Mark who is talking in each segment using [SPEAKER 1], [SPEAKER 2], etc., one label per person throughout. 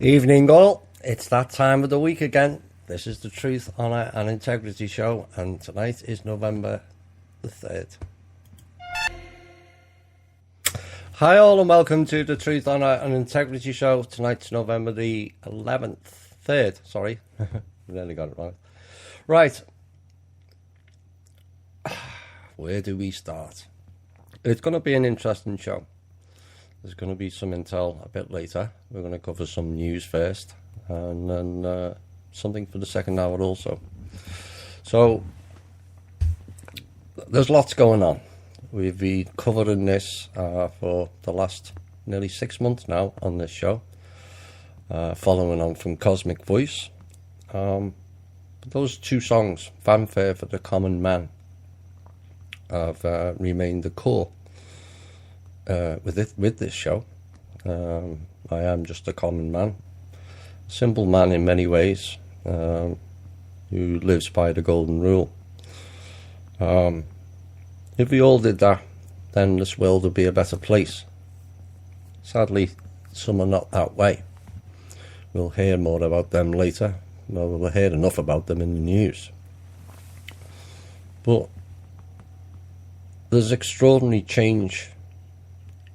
[SPEAKER 1] Evening all, it's that time of the week again. This is the Truth, Honour and Integrity show, and tonight is November the 3rd. Hi all and welcome to the Truth, Honour and Integrity show. Tonight's November the 11th, 3rd, sorry, nearly got it right. Right, where do we start? It's going to be an interesting show. There's going to be some intel a bit later. We're going to cover some news first, and then something for the second hour also. So, there's lots going on. We've been covering this for the last nearly 6 months now on this show, following on from Cosmic Voice. Those two songs, Fanfare for the Common Man, have remained the core with this show. I am just a common man, simple man in many ways, who lives by the golden rule. If we all did that, then this world would be a better place. Sadly, some are not that way. We'll hear more about them later. Well, we'll hear enough about them in the news. But there's extraordinary change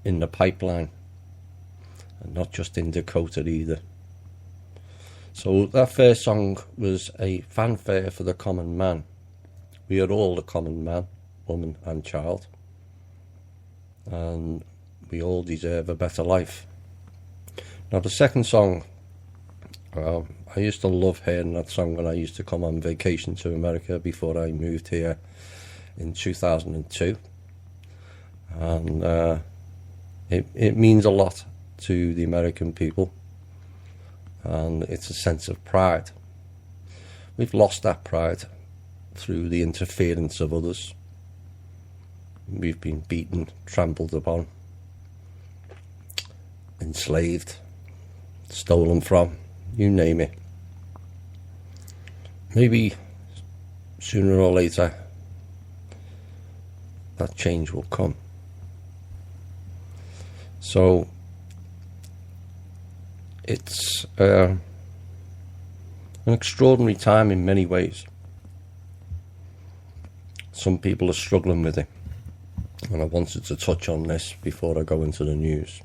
[SPEAKER 1] in the pipeline, and not just in Dakota either. So that first song was a fanfare for the common man. We are all the common man, woman and child, and we all deserve a better life. Now the second song, I used to love hearing that song when I used to come on vacation to America before I moved here in 2002, and it means a lot to the American people, and it's a sense of pride. We've lost that pride through the interference of others. We've been beaten, trampled upon, enslaved, stolen from, you name it. Maybe sooner or later that change will come. So it's an extraordinary time in many ways. Some people are struggling with it, and I wanted to touch on this before I go into the news.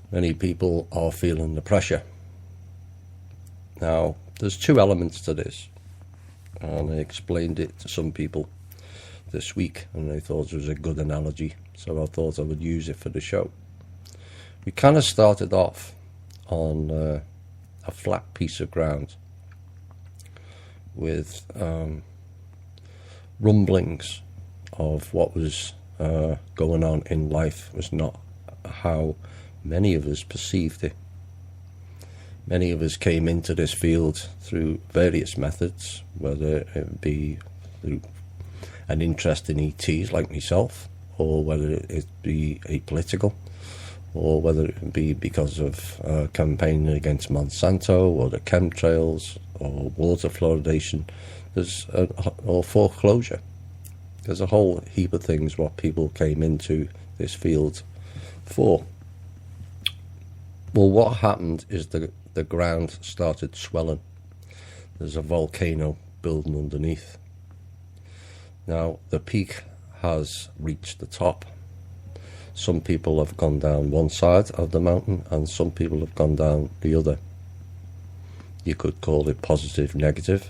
[SPEAKER 1] Many people are feeling the pressure. Now, there's two elements to this, and I explained it to some people this week, and they thought it was a good analogy, so I thought I would use it for the show. We kind of started off on a flat piece of ground with rumblings of what was going on in life was not how many of us perceived it. Many of us came into this field through various methods, whether it be through an interest in ETs like myself, or whether it be apolitical, or whether it be because of campaigning against Monsanto, or the chemtrails, or water fluoridation, or foreclosure. There's a whole heap of things what people came into this field for. Well, what happened is the ground started swelling. There's a volcano building underneath. Now, the peak has reached the top. Some people have gone down one side of the mountain, and some people have gone down the other. You could call it positive, negative,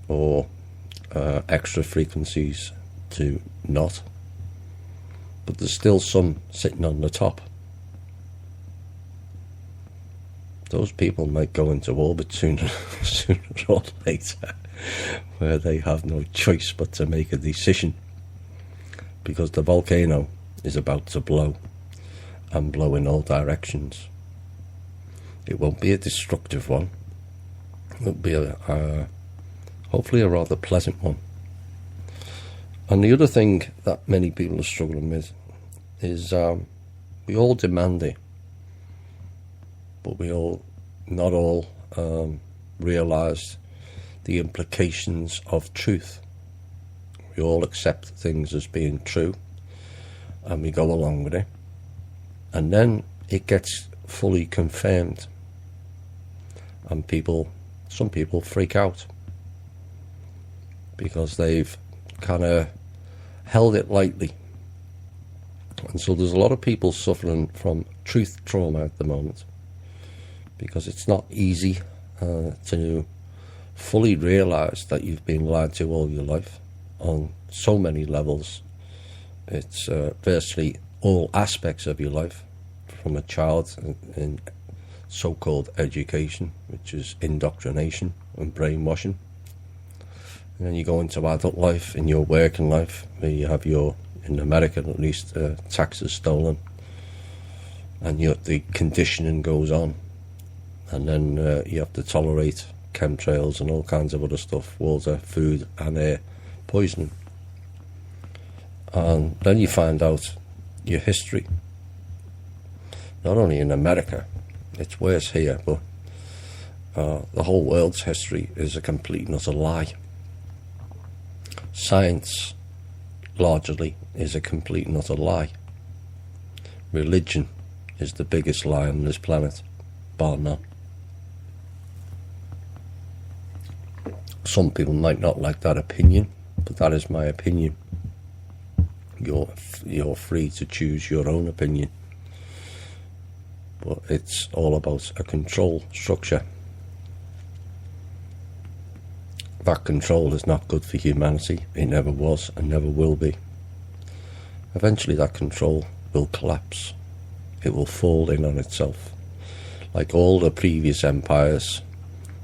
[SPEAKER 1] or extra frequencies to not. But there's still some sitting on the top. Those people might go into orbit sooner or later, where they have no choice but to make a decision, because the volcano is about to blow, and blow in all directions. It won't be a destructive one. It'll be hopefully a rather pleasant one. And the other thing that many people are struggling with is we all demand it, but we all, not all, realise the implications of truth. We all accept things as being true, and we go along with it. And then it gets fully confirmed, and some people freak out because they've kind of held it lightly. And so there's a lot of people suffering from truth trauma at the moment, because it's not easy to fully realise that you've been lied to all your life on so many levels. It's virtually all aspects of your life, from a child in so-called education, which is indoctrination and brainwashing. And then you go into adult life, in your working life, where you have in America at least, taxes stolen, and the conditioning goes on. And then you have to tolerate chemtrails and all kinds of other stuff, water, food and air poisoning. And then you find out your history. Not only in America, it's worse here, but the whole world's history is a complete and utter lie. Science, largely, is a complete and utter lie. Religion is the biggest lie on this planet, bar none. Some people might not like that opinion, but that is my opinion. You're free to choose your own opinion, but it's all about a control structure. That control is not good for humanity. It never was and never will be. Eventually that control will collapse. It will fall in on itself. Like all the previous empires,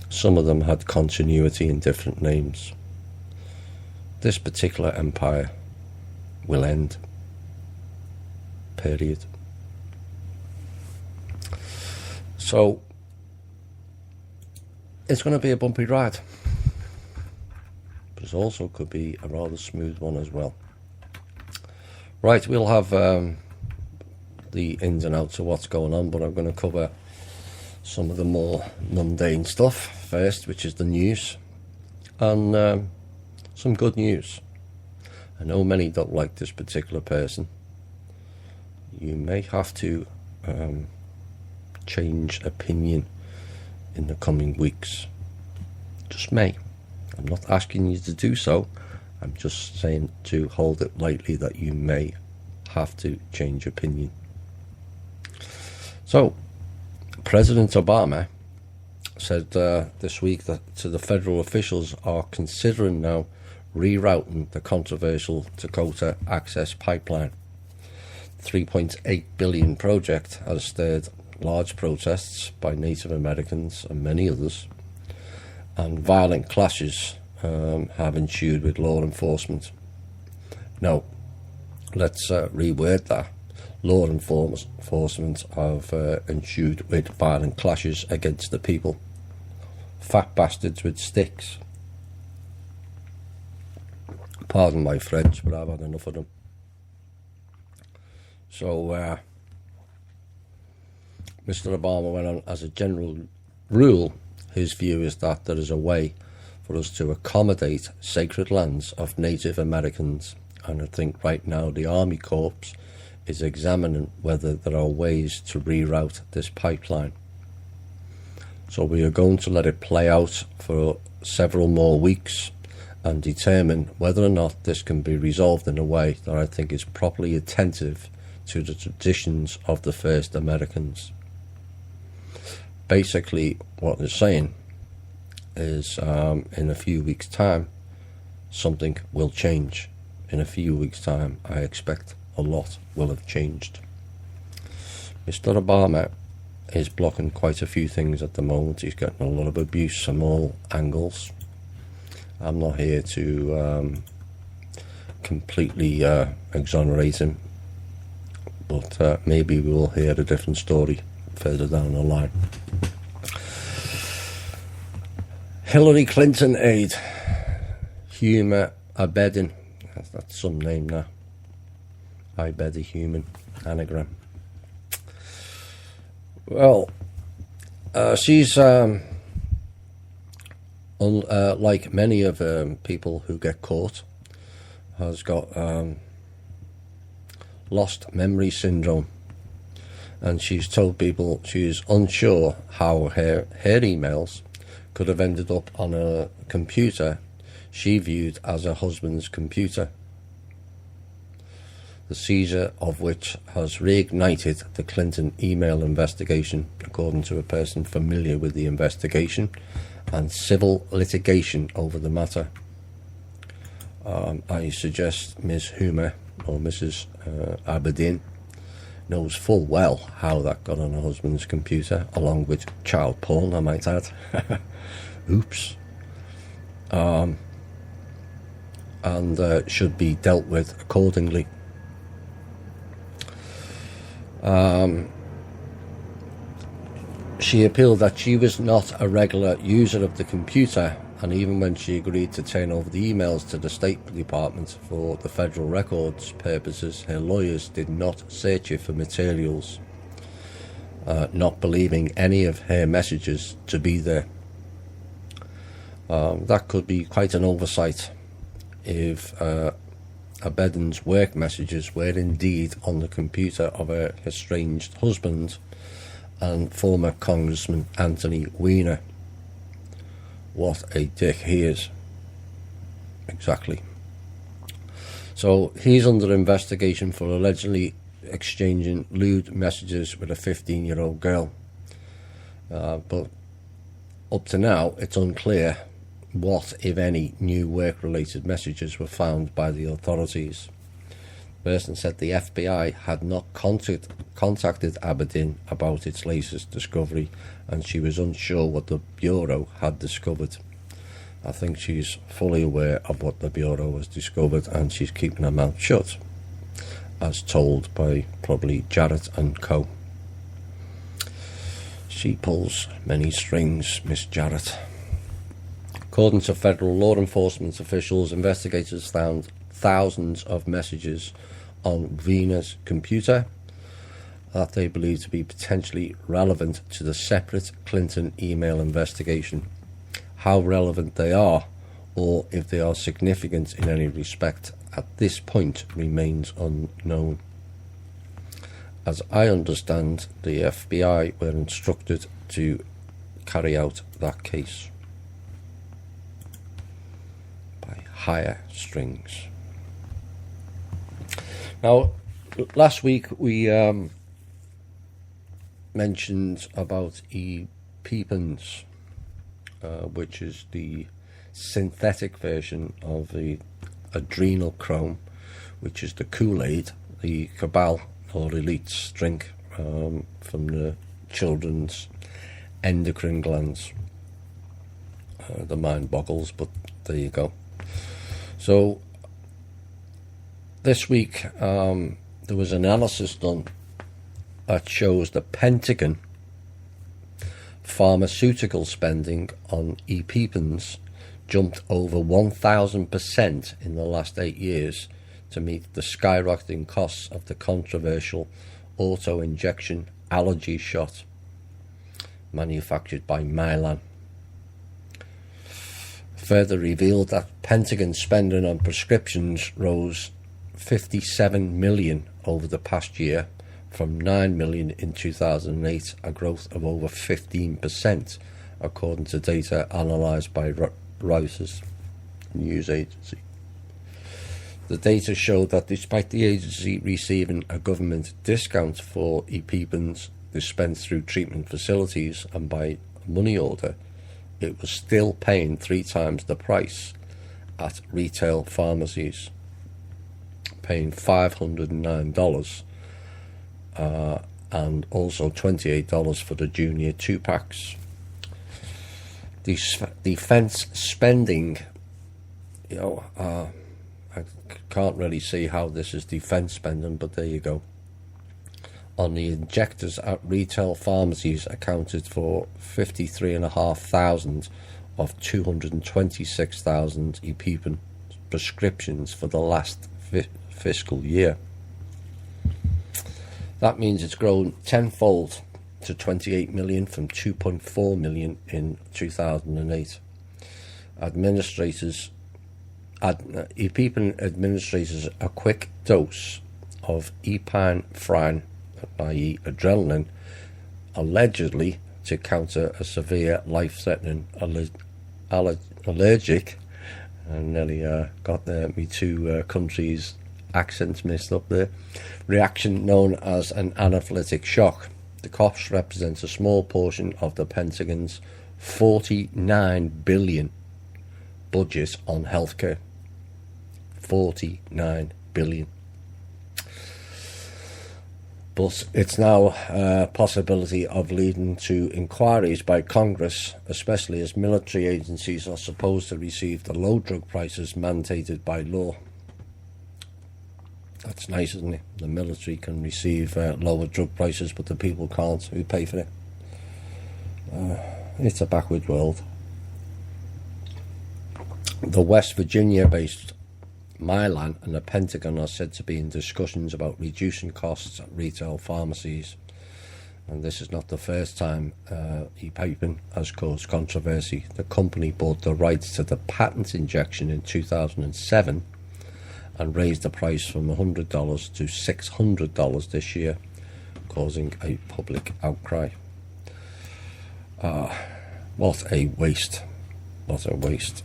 [SPEAKER 1] some of them had continuity in different names. This particular empire will end. Period. So it's going to be a bumpy ride, but it also could be a rather smooth one as well. Right, we'll have the ins and outs of what's going on, but I'm going to cover some of the more mundane stuff first, which is the news, and some good news. I know many don't like this particular person. You may have to change opinion in the coming weeks. Just may. I'm not asking you to do so. I'm just saying to hold it lightly that you may have to change opinion. So, President Obama said this week that the federal officials are considering now rerouting the controversial Dakota Access Pipeline. $3.8 billion project has stirred large protests by Native Americans and many others, and violent clashes have ensued with law enforcement. Now, let's reword that. Law enforcement have ensued with violent clashes against the people. Fat bastards with sticks. Pardon my French, but I've had enough of them. So, Mr. Obama went on, as a general rule, his view is that there is a way for us to accommodate sacred lands of Native Americans. And I think right now the Army Corps is examining whether there are ways to reroute this pipeline. So we are going to let it play out for several more weeks and determine whether or not this can be resolved in a way that I think is properly attentive to the traditions of the first Americans. Basically, what they're saying is in a few weeks' time, something will change. In a few weeks' time, I expect a lot will have changed. Mr. Obama is blocking quite a few things at the moment. He's getting a lot of abuse from all angles. I'm not here to completely exonerate him, but maybe we will hear a different story further down the line. Hillary Clinton aide, Huma Abedin, that's some name now. Human anagram. Well, she's like many of people who get caught, has got lost memory syndrome, And she's told people she's unsure how her emails could have ended up on a computer she viewed as her husband's computer, the seizure of which has reignited the Clinton email investigation, according to a person familiar with the investigation, and civil litigation over the matter. I suggest Ms. Hoomer, or Mrs. Aberdeen, knows full well how that got on her husband's computer, along with child porn, I might add. Oops. And should be dealt with accordingly. She appealed that she was not a regular user of the computer, and even when she agreed to turn over the emails to the State Department for the federal records purposes, her lawyers did not search it for materials, not believing any of her messages to be there. That could be quite an oversight if Aberdeen's work messages were indeed on the computer of her estranged husband and former Congressman Anthony Weiner. What a dick he is. Exactly. So he's under investigation for allegedly exchanging lewd messages with a 15-year-old girl. But up to now, it's unclear what, if any, new work-related messages were found by the authorities. The person said the FBI had not contacted Aberdeen about its latest discovery, and she was unsure what the Bureau had discovered. I think she's fully aware of what the Bureau has discovered, and she's keeping her mouth shut, as told by probably Jarrett and Co. She pulls many strings, Miss Jarrett. According to federal law enforcement officials, investigators found thousands of messages on Weiner's computer that they believe to be potentially relevant to the separate Clinton email investigation. How relevant they are, or if they are significant in any respect, at this point remains unknown. As I understand, the FBI were instructed to carry out that case by higher strings. Now, last week we mentioned about e-Peepins, which is the synthetic version of the adrenochrome, which is the Kool-Aid the Cabal or elites drink from the children's endocrine glands. The mind boggles, but there you go. So this week there was analysis done that shows the Pentagon pharmaceutical spending on e-Peepins jumped over 1,000% in the last 8 years to meet the skyrocketing costs of the controversial auto-injection allergy shot manufactured by Mylan. Further revealed that Pentagon spending on prescriptions rose 57 million over the past year, from 9 million in 2008, a growth of over 15%, according to data analysed by Reuters news agency. The data showed that despite the agency receiving a government discount for e-Peepins dispensed through treatment facilities and by money order, it was still paying 3 times the price at retail pharmacies, paying $509 and also $28 for the junior 2-packs. Defense spending, I can't really see how this is defense spending, but there you go. On the injectors at retail pharmacies accounted for 53,500 of 226,000 e-Peepin prescriptions for the last fiscal year. That means it's grown tenfold to 28 million from 2.4 million in 2008. e-Peepin administrators a quick dose of epinephrine i.e. adrenaline, allegedly to counter a severe life-threatening allergic, and nearly got me two countries' accents mixed up there, reaction known as an anaphylactic shock. The cost represents a small portion of the Pentagon's $49 billion budget on healthcare. $49 billion. But it's now a possibility of leading to inquiries by Congress, especially as military agencies are supposed to receive the low drug prices mandated by law. That's nice, isn't it? The military can receive lower drug prices, but the people can't, who pay for it. It's a backward world. The West Virginia-based Mylan and the Pentagon are said to be in discussions about reducing costs at retail pharmacies. And this is not the first time e-piping has caused controversy. The company bought the rights to the patent injection in 2007 and raised the price from $100 to $600 this year, causing a public outcry. What a waste. What a waste.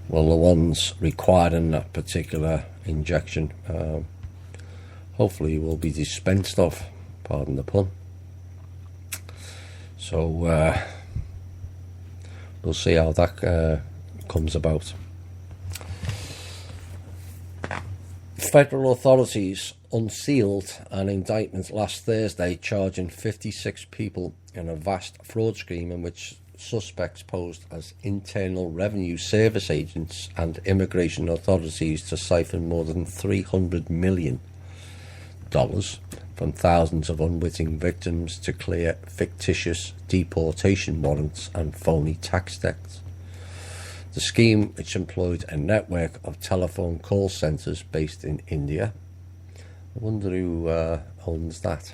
[SPEAKER 1] Well, the ones requiring that particular injection hopefully will be dispensed of, pardon the pun. So we'll see how that comes about. Federal authorities unsealed an indictment last Thursday charging 56 people in a vast fraud scheme in which suspects posed as Internal Revenue Service agents and immigration authorities to siphon more than $300 million from thousands of unwitting victims to clear fictitious deportation warrants and phony tax debts. The scheme, which employed a network of telephone call centres based in India, I wonder who owns that,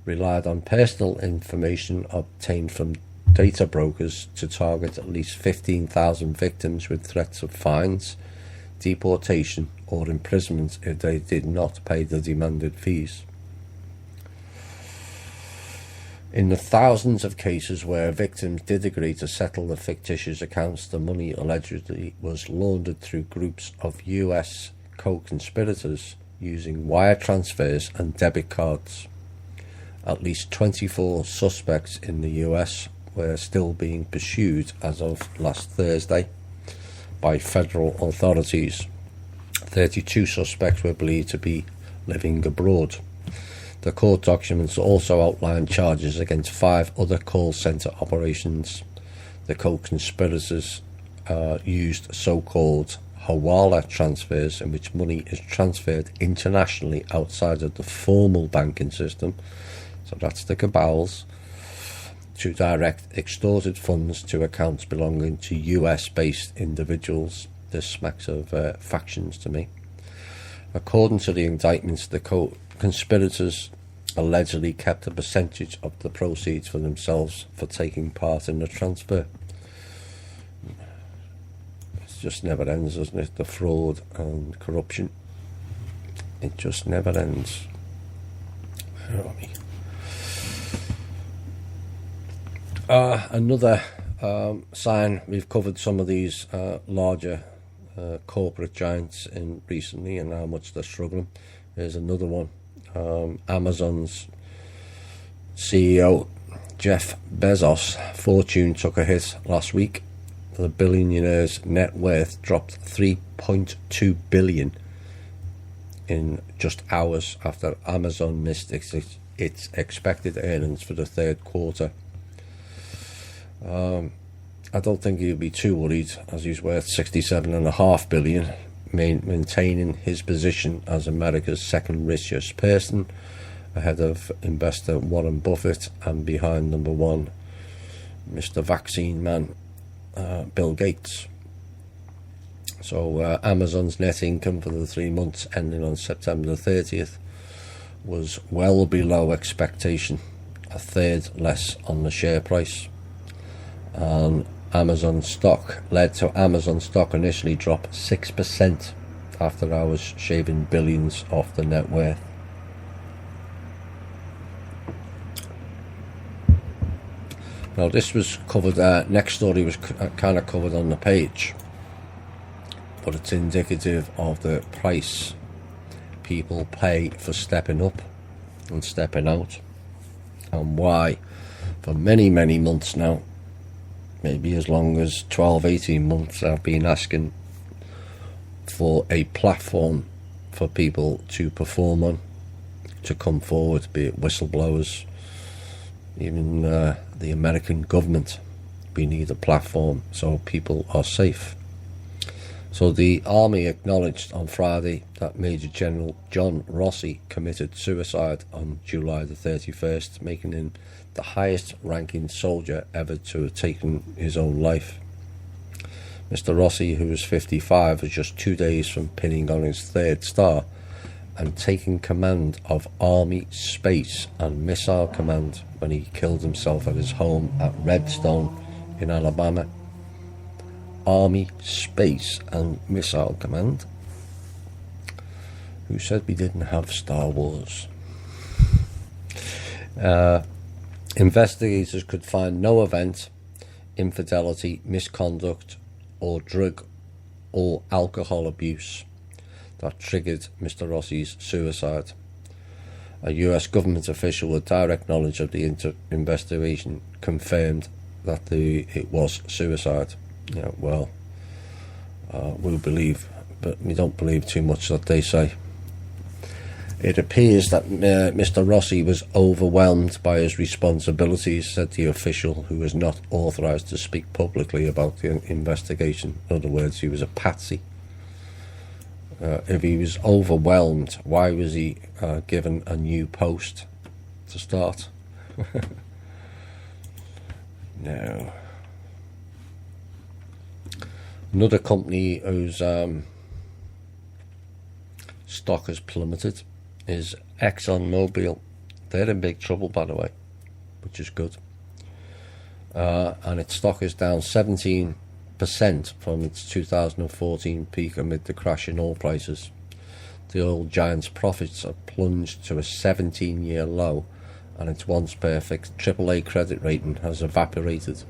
[SPEAKER 1] relied on personal information obtained from data brokers to target at least 15,000 victims with threats of fines, deportation or imprisonment if they did not pay the demanded fees. In the thousands of cases where victims did agree to settle the fictitious accounts, the money allegedly was laundered through groups of US co-conspirators using wire transfers and debit cards. At least 24 suspects in the US were still being pursued as of last Thursday by federal authorities. 32 suspects were believed to be living abroad. The court documents also outlined charges against 5 other call centre operations. The co-conspirators used so-called Hawala transfers, in which money is transferred internationally outside of the formal banking system, so that's the cabals, to direct extorted funds to accounts belonging to US-based individuals. This smacks of factions to me. According to the indictments, the co-conspirators allegedly kept a percentage of the proceeds for themselves for taking part in the transfer. It just never ends, doesn't it? The fraud and corruption. It just never ends. Where are we? Another sign, we've covered some of these larger corporate giants in recently and how much they're struggling. Here's another one. Amazon's CEO Jeff Bezos' fortune took a hit last week. The billionaire's net worth dropped $3.2 billion in just hours after Amazon missed its expected earnings for the third quarter. I don't think he'll be too worried, as he's worth $67.5 billion, maintaining his position as America's second richest person, ahead of investor Warren Buffett and behind number one, Mr. Vaccine Man, Bill Gates. So Amazon's net income for the 3 months ending on September the 30th was well below expectation, a third less on the share price. Amazon stock led to Amazon stock initially drop 6% after hours, shaving billions off the net worth. Now this was covered, next story was kind of covered on the page, but it's indicative of the price people pay for stepping up and stepping out, and why for many months now, maybe as long as 12-18 months, I've been asking for a platform for people to perform on, to come forward, be it whistleblowers, even the American government. We need a platform so people are safe. So the army acknowledged on Friday that Major General John Rossi committed suicide on July the 31st, making him the highest ranking soldier ever to have taken his own life. Mr. Rossi, who was 55, was just 2 days from pinning on his third star and taking command of Army Space and Missile Command when he killed himself at his home at Redstone in Alabama. Army Space and Missile Command. Who said we didn't have Star Wars? Investigators could find no event, infidelity, misconduct, or drug or alcohol abuse that triggered Mr. Rossi's suicide. A US government official with direct knowledge of the investigation confirmed that it was suicide. Yeah, well, we believe, but we don't believe too much that they say. It appears that Mr. Rossi was overwhelmed by his responsibilities, said the official, who was not authorised to speak publicly about the investigation. In other words, he was a patsy. If he was overwhelmed, why was he given a new post to start? No. Another company whose stock has plummeted is ExxonMobil. They're in big trouble, by the way, which is good. And its stock is down 17% from its 2014 peak amid the crash in oil prices. The oil giant's profits have plunged to a 17-year low, and its once perfect AAA credit rating has evaporated.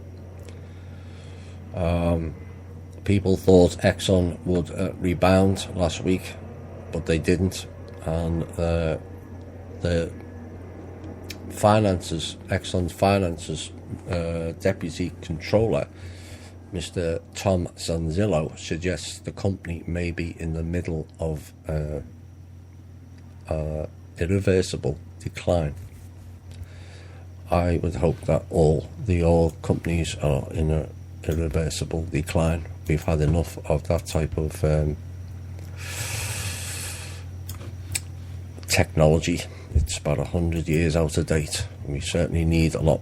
[SPEAKER 1] People thought Exxon would rebound last week, but they didn't, and the finances, Exxon's finances deputy controller, Mr. Tom Zanzillo, suggests the company may be in the middle of irreversible decline. I would hope that all the oil companies are in a irreversible decline. We've had enough of that type of technology. It's about 100 years out of date. We certainly need a lot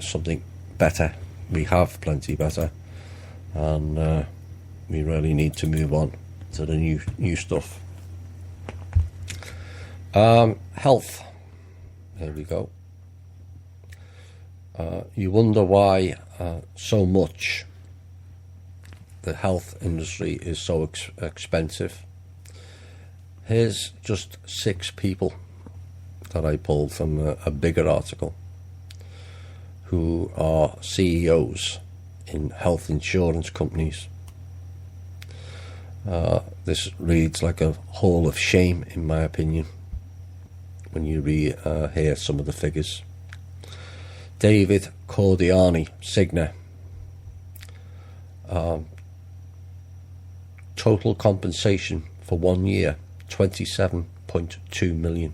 [SPEAKER 1] something better. We have plenty better, and we really need to move on to the new stuff. Health. There we go. You wonder why so much the health industry is so expensive. Here's just 6 people that I pulled from a bigger article who are CEOs in health insurance companies. This reads like a hall of shame, in my opinion, when you hear some of the figures. David Cordiani, Cigna. Total compensation for 1 year, $27.2 million.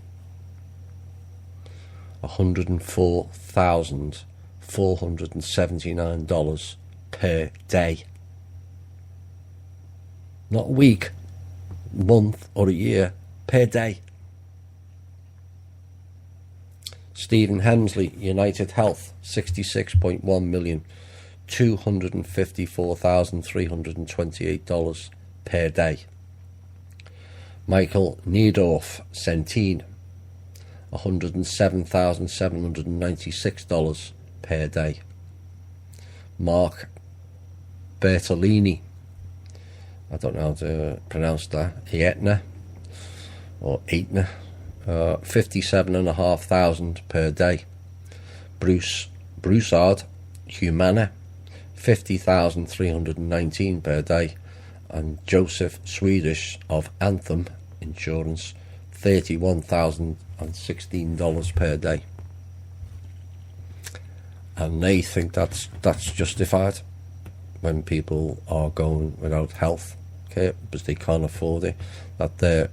[SPEAKER 1] $104,479 per day. Not a week, month, or a year, per day. Stephen Hemsley, United Health, $66.1 million, $254,328 per day. Michael Needorf, Centene, $107,796 per day. Mark Bertolini, I don't know how to pronounce that, Aetna, $57,500 per day. Bruce Broussard, Humana 50,319 per day, and Joseph Swedish of Anthem Insurance $31,016 per day. And they think that's justified when people are going without health care because they can't afford it, that they're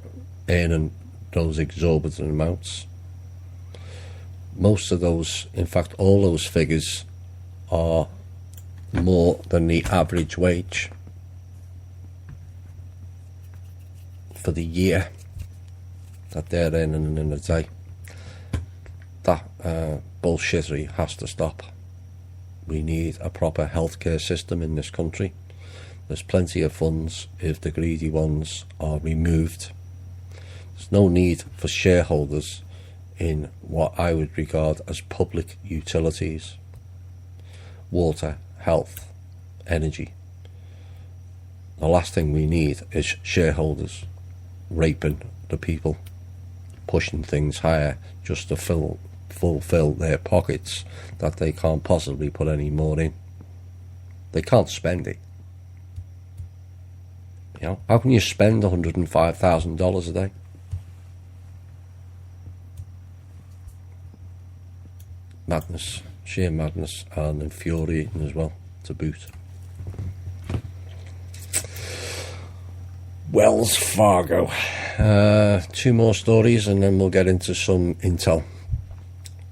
[SPEAKER 1] earning those exorbitant amounts. Most of those, in fact all those figures, are more than the average wage for the year that they're earning in a day. That bullshittery has to stop. We need a proper healthcare system in this country. There's plenty of funds if the greedy ones are removed. There's no need for shareholders in what I would regard as public utilities. Water, health, energy. The last thing we need is shareholders raping the people, pushing things higher just to fulfill their pockets that they can't possibly put any more in. They can't spend it. You know, how can you spend $105,000 a day? Madness, sheer madness, and infuriating as well, to boot. Wells Fargo. Two more stories and then we'll get into some intel.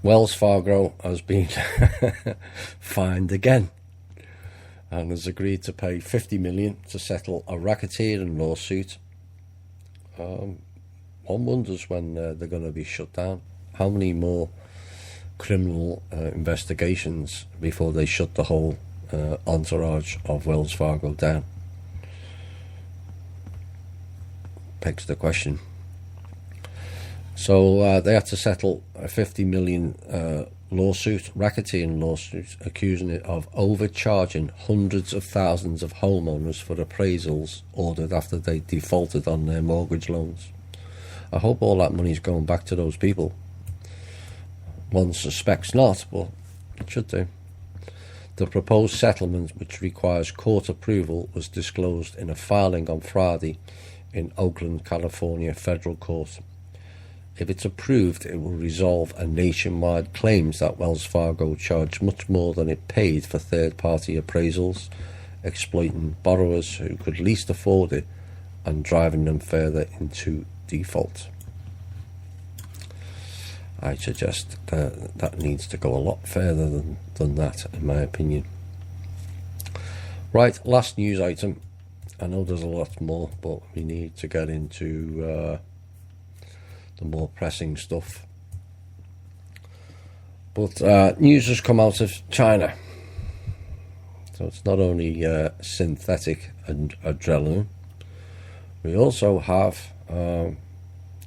[SPEAKER 1] Wells Fargo has been fined again and has agreed to pay $50 million to settle a racketeering lawsuit. One wonders when they're going to be shut down. How many more criminal investigations before they shut the whole entourage of Wells Fargo down? Begs the question. So they had to settle a $50 million racketeering lawsuit, accusing it of overcharging hundreds of thousands of homeowners for appraisals ordered after they defaulted on their mortgage loans. I hope all that money's going back to those people. One suspects not, but it should do. The proposed settlement, which requires court approval, was disclosed in a filing on Friday in Oakland, California Federal Court. If it's approved, it will resolve a nationwide claims that Wells Fargo charged much more than it paid for third-party appraisals, exploiting borrowers who could least afford it and driving them further into default. I suggest that needs to go a lot further than that, in my opinion. Right, last news item. I know there's a lot more, but we need to get into the more pressing stuff. But news has come out of China. So it's not only synthetic and adrenaline. We also have, of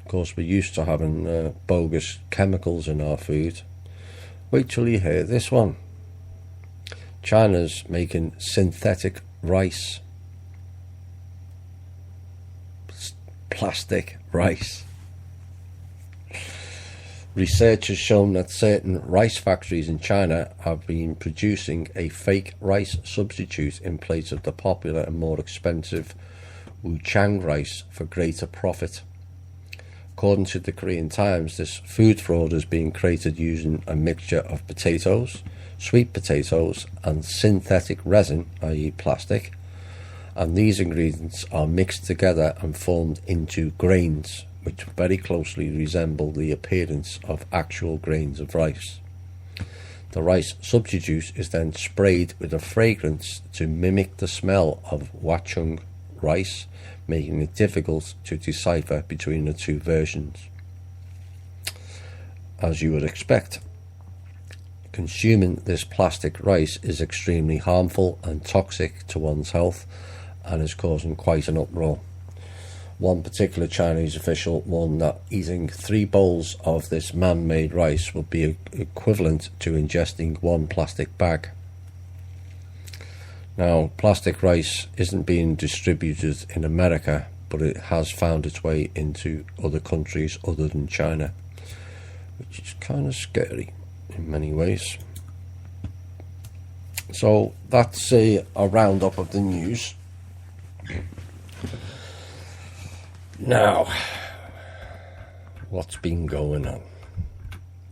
[SPEAKER 1] course, we're used to having bogus chemicals in our food. Wait till you hear this one. China's making synthetic rice. Plastic rice. Research has shown that certain rice factories in China have been producing a fake rice substitute in place of the popular and more expensive Wuchang rice for greater profit. According to the Korean Times, this food fraud is being created using a mixture of potatoes, sweet potatoes, and synthetic resin, i.e. plastic, and these ingredients are mixed together and formed into grains, which very closely resemble the appearance of actual grains of rice. The rice substitute is then sprayed with a fragrance to mimic the smell of Wuchang rice, making it difficult to decipher between the two versions. As you would expect, consuming this plastic rice is extremely harmful and toxic to one's health and is causing quite an uproar. One particular Chinese official warned that eating 3 bowls of this man-made rice would be equivalent to ingesting 1 plastic bag. Now, plastic rice isn't being distributed in America, but it has found its way into other countries other than China, which is kind of scary in many ways. So that's a roundup of the news. Now, what's been going on?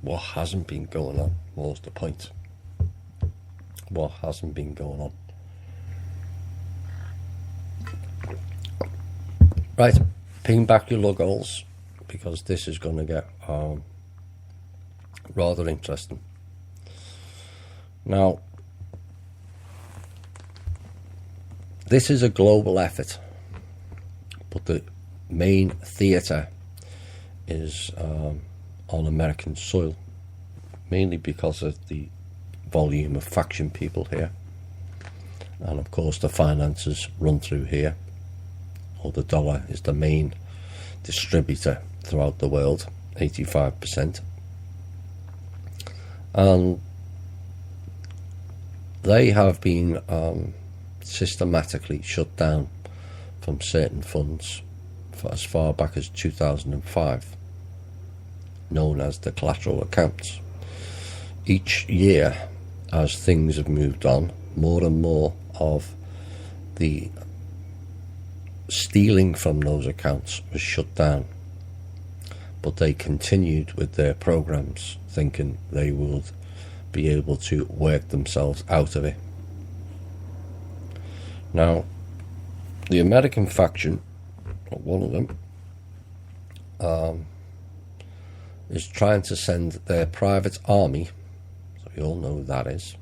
[SPEAKER 1] What hasn't been going on? What's the point? What hasn't been going on? Right, ping back your logos, because this is going to get rather interesting. Now, this is a global effort, but the main theatre is on American soil, mainly because of the volume of faction people here, and of course the finances run through here, or the dollar is the main distributor throughout the world, 85%, and they have been systematically shut down from certain funds for as far back as 2005, known as the collateral accounts. Each year, as things have moved on, more and more of the stealing from those accounts was shut down, but they continued with their programs, thinking they would be able to work themselves out of it. Now, the American faction, or one of them, is trying to send their private army, so you all know who that is,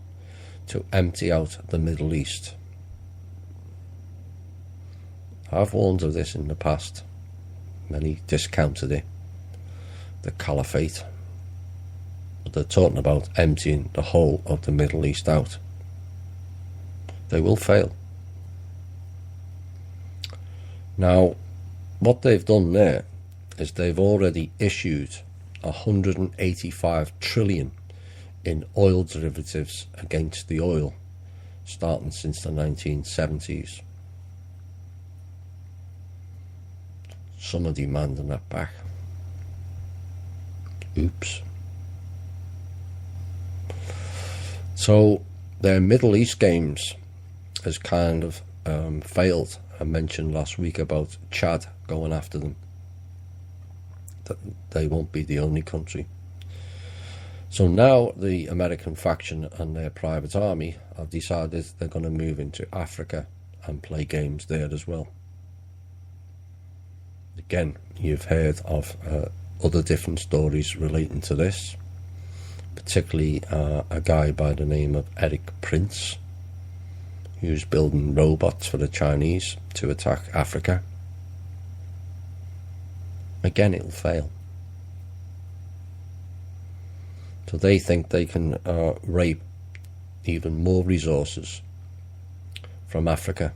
[SPEAKER 1] to empty out the Middle East. I've warned of this in the past. Many discounted it, the caliphate. But they're talking about emptying the whole of the Middle East out. They will fail. Now, what they've done there is they've already issued 185 trillion in oil derivatives against the oil, starting since the 1970s. Some are demanding that back. Oops. So their Middle East games has kind of failed. I mentioned last week about Chad going after them. That they won't be the only country. So now the American faction and their private army have decided they're going to move into Africa and play games there as well. Again, you've heard of other different stories relating to this, particularly a guy by the name of Erik Prince, who's building robots for the Chinese to attack Africa. Again, it'll fail. So they think they can rape even more resources from Africa.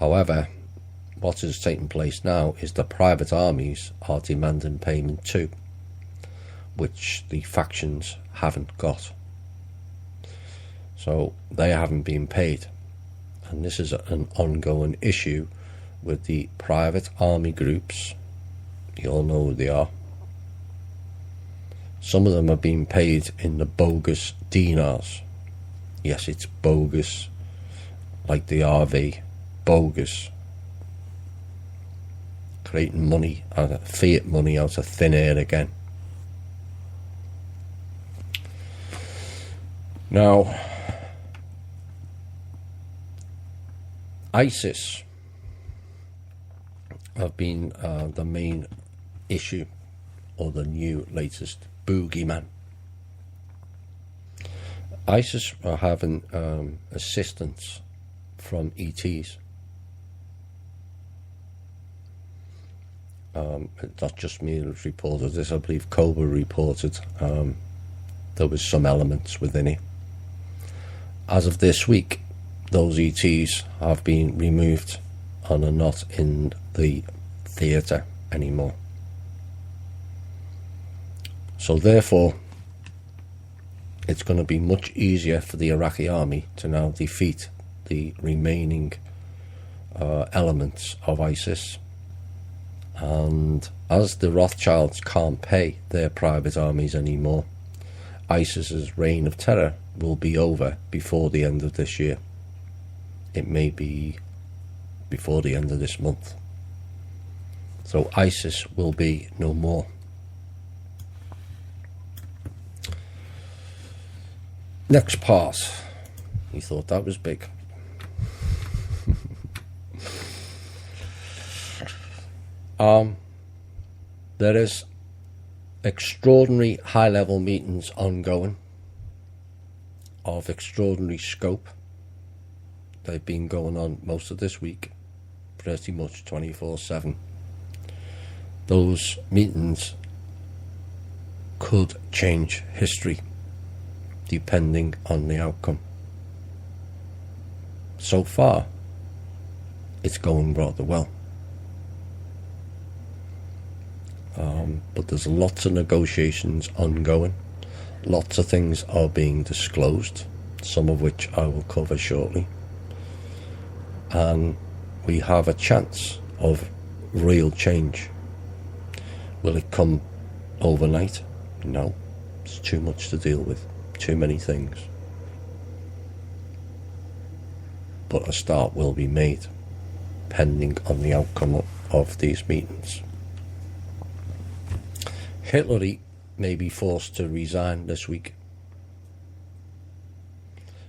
[SPEAKER 1] However, what is taking place now is the private armies are demanding payment too, which the factions haven't got. So they haven't been paid. And this is an ongoing issue with the private army groups. You all know who they are. Some of them are being paid in the bogus dinars. Yes, it's bogus, like the RV, bogus. Creating money, fiat money out of thin air again. Now, ISIS have been the main issue, or the new latest boogeyman. ISIS are having assistance from ETs. Not just me who's reported this. I believe Cobra reported there was some elements within it. As of this week, those ETs have been removed and are not in the theatre anymore. So therefore, it's going to be much easier for the Iraqi army to now defeat the remaining elements of ISIS. And as the Rothschilds can't pay their private armies anymore, ISIS's reign of terror will be over before the end of this year. It may be before the end of this month. So ISIS will be no more. Next part. You thought that was big. There is extraordinary high-level meetings ongoing of extraordinary scope. They've been going on most of this week, pretty much 24/7. Those meetings could change history depending on the outcome. So far, it's going rather well. But there's lots of negotiations ongoing. Lots of things are being disclosed, some of which I will cover shortly. And we have a chance of real change. Will it come overnight? No. It's too much to deal with. Too many things. But a start will be made, pending on the outcome of these meetings. Hillary may be forced to resign this week.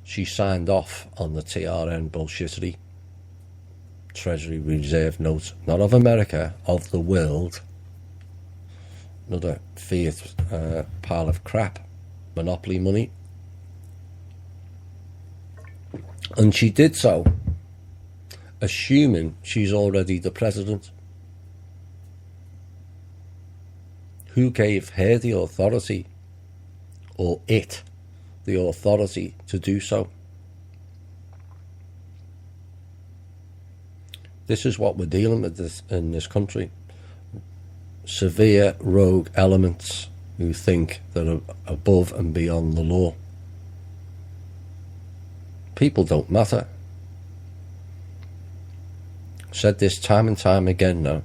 [SPEAKER 1] She signed off on the TRN bullshittery, Treasury Reserve note, not of America, of the world. Another fiat pile of crap, monopoly money. And she did so, assuming she's already the president. Who gave her the authority, or it, the authority to do so? This is what we're dealing with in this country. Severe rogue elements who think they're above and beyond the law. People don't matter. I've said this time and time again now.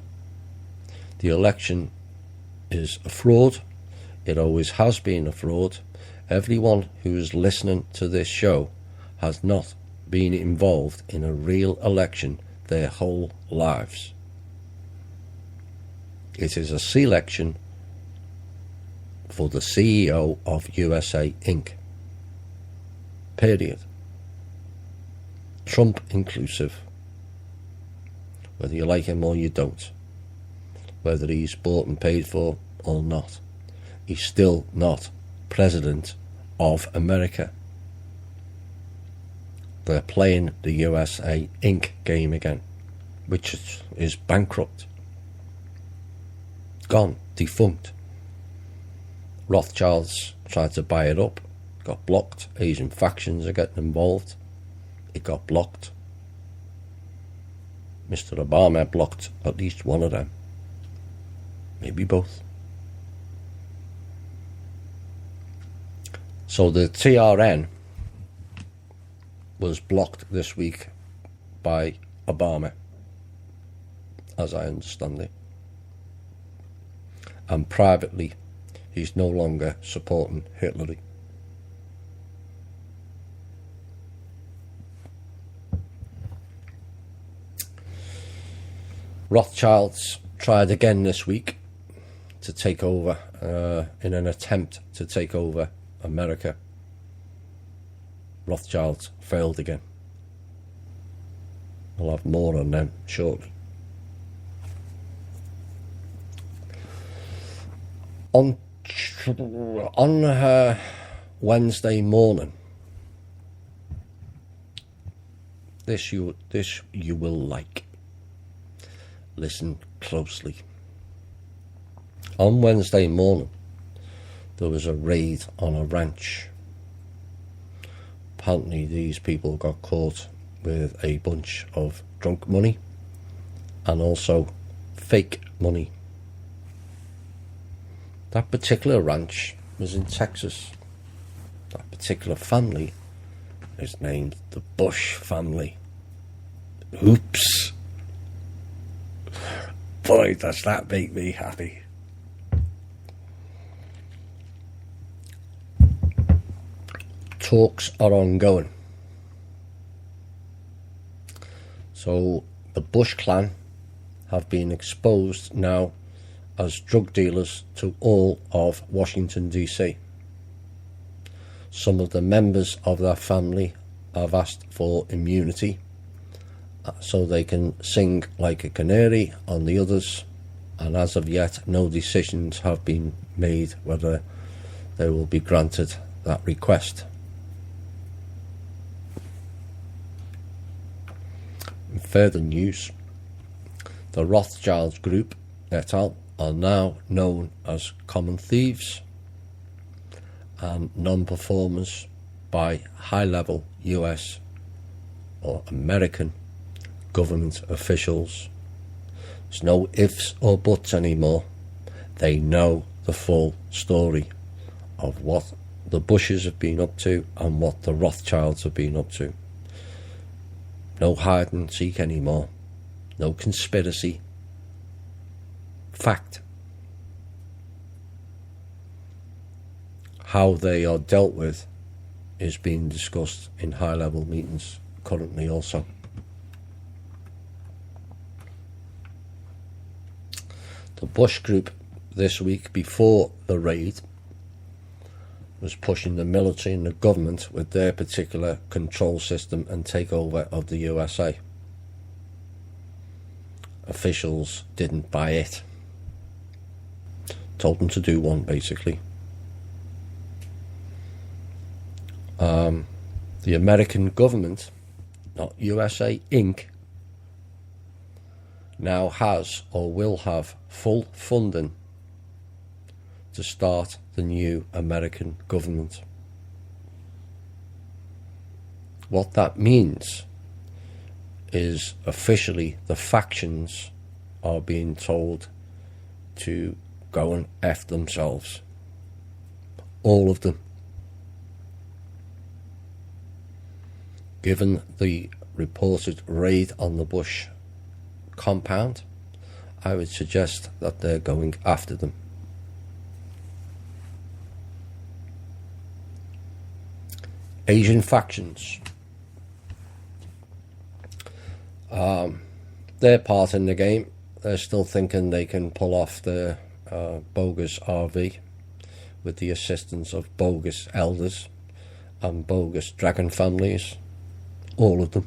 [SPEAKER 1] The election is a fraud. It always has been a fraud. Everyone who is listening to this show has not been involved in a real election their whole lives. It is a selection for the CEO of USA Inc. Period. Trump inclusive. Whether you like him or you don't. Whether he's bought and paid for or not. He's still not President of America. They're playing the USA Inc. game again, which is bankrupt. Gone, defunct. Rothschilds tried to buy it up, got blocked. Asian factions are getting involved. It got blocked. Mr. Obama blocked at least one of them. Maybe both. So the TRN was blocked this week by Obama, as I understand it. And privately, he's no longer supporting Hillary. Rothschilds tried again this week to take over, in an attempt to take over America. Rothschilds failed again. We'll have more on them shortly. On Wednesday morning, this you will like. Listen closely. On Wednesday morning, there was a raid on a ranch. Apparently these people got caught with a bunch of drunk money and also fake money. That particular ranch was in Texas. That particular family is named the Bush family. Oops. Boy, does that make me happy. talks are ongoing. So the Bush clan have been exposed now as drug dealers to all of Washington DC. Some of the members of their family have asked for immunity so they can sing like a canary on the others, and as of yet no decisions have been made whether they will be granted that request. In further news, the Rothschild Group et al. Are now known as common thieves and non-performers by high-level US or American government officials. There's no ifs or buts anymore. They know the full story of what the Bushes have been up to and what the Rothschilds have been up to. No hide and seek anymore. No conspiracy. Fact. How they are dealt with is being discussed in high-level meetings currently also. The Bush group this week before the raid was pushing the military and the government with their particular control system and takeover of the USA. Officials didn't buy it. Told them to do one, basically. The American government, not USA Inc., now has or will have full funding to start the new American government. What that means is officially the factions are being told to go and F themselves. All of them. Given the reported raid on the Bush compound, I would suggest that they're going after them. Asian factions. Their part in the game, they're still thinking they can pull off their bogus RV with the assistance of bogus elders and bogus dragon families. All of them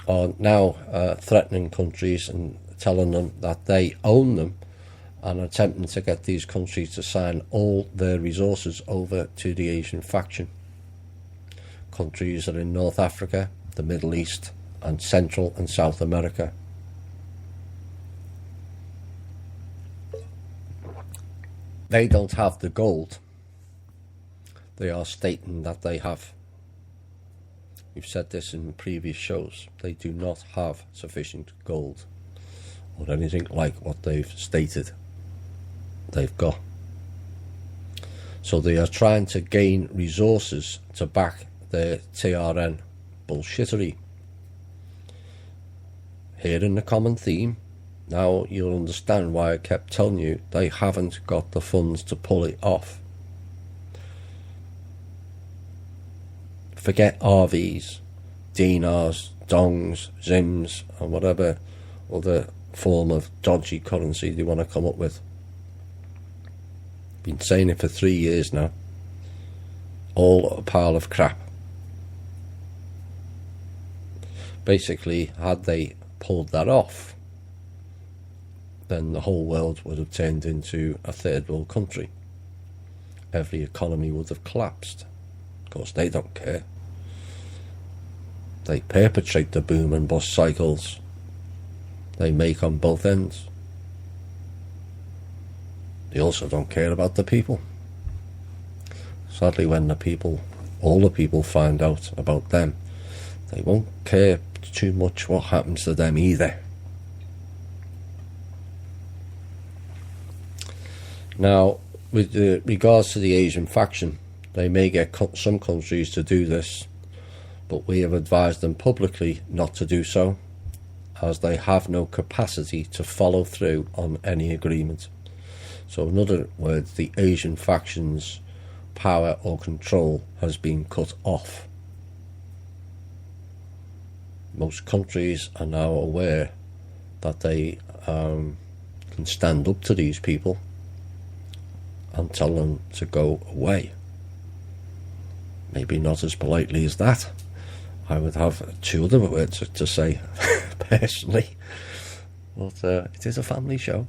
[SPEAKER 1] are now threatening countries and telling them that they own them and attempting to get these countries to sign all their resources over to the Asian faction. Countries are in North Africa, the Middle East, and Central and South America. They don't have the gold. They are stating that they have. We've said this in previous shows. They do not have sufficient gold or anything like what they've stated they've got. So they are trying to gain resources to back their TRN bullshittery. Hearing the common theme, now you'll understand why I kept telling you they haven't got the funds to pull it off. Forget RVs, dinars, dongs, zims, and whatever other form of dodgy currency they want to come up with. Been saying it for 3 years now. All a pile of crap. Basically, had they pulled that off, then the whole world would have turned into a third world country. Every economy would have collapsed. Of course, they don't care. They perpetrate the boom and bust cycles they make on both ends. They also don't care about the people. Sadly, when all the people find out about them, they won't care too much what happens to them either. Now, with regards to the Asian faction, they may get some countries to do this, but we have advised them publicly not to do so, as they have no capacity to follow through on any agreement. So in other words, the Asian factions power or control has been cut off. Most countries are now aware that they can stand up to these people and tell them to go away. Maybe not as politely as that. I would have two other words to say personally, but it is a family show.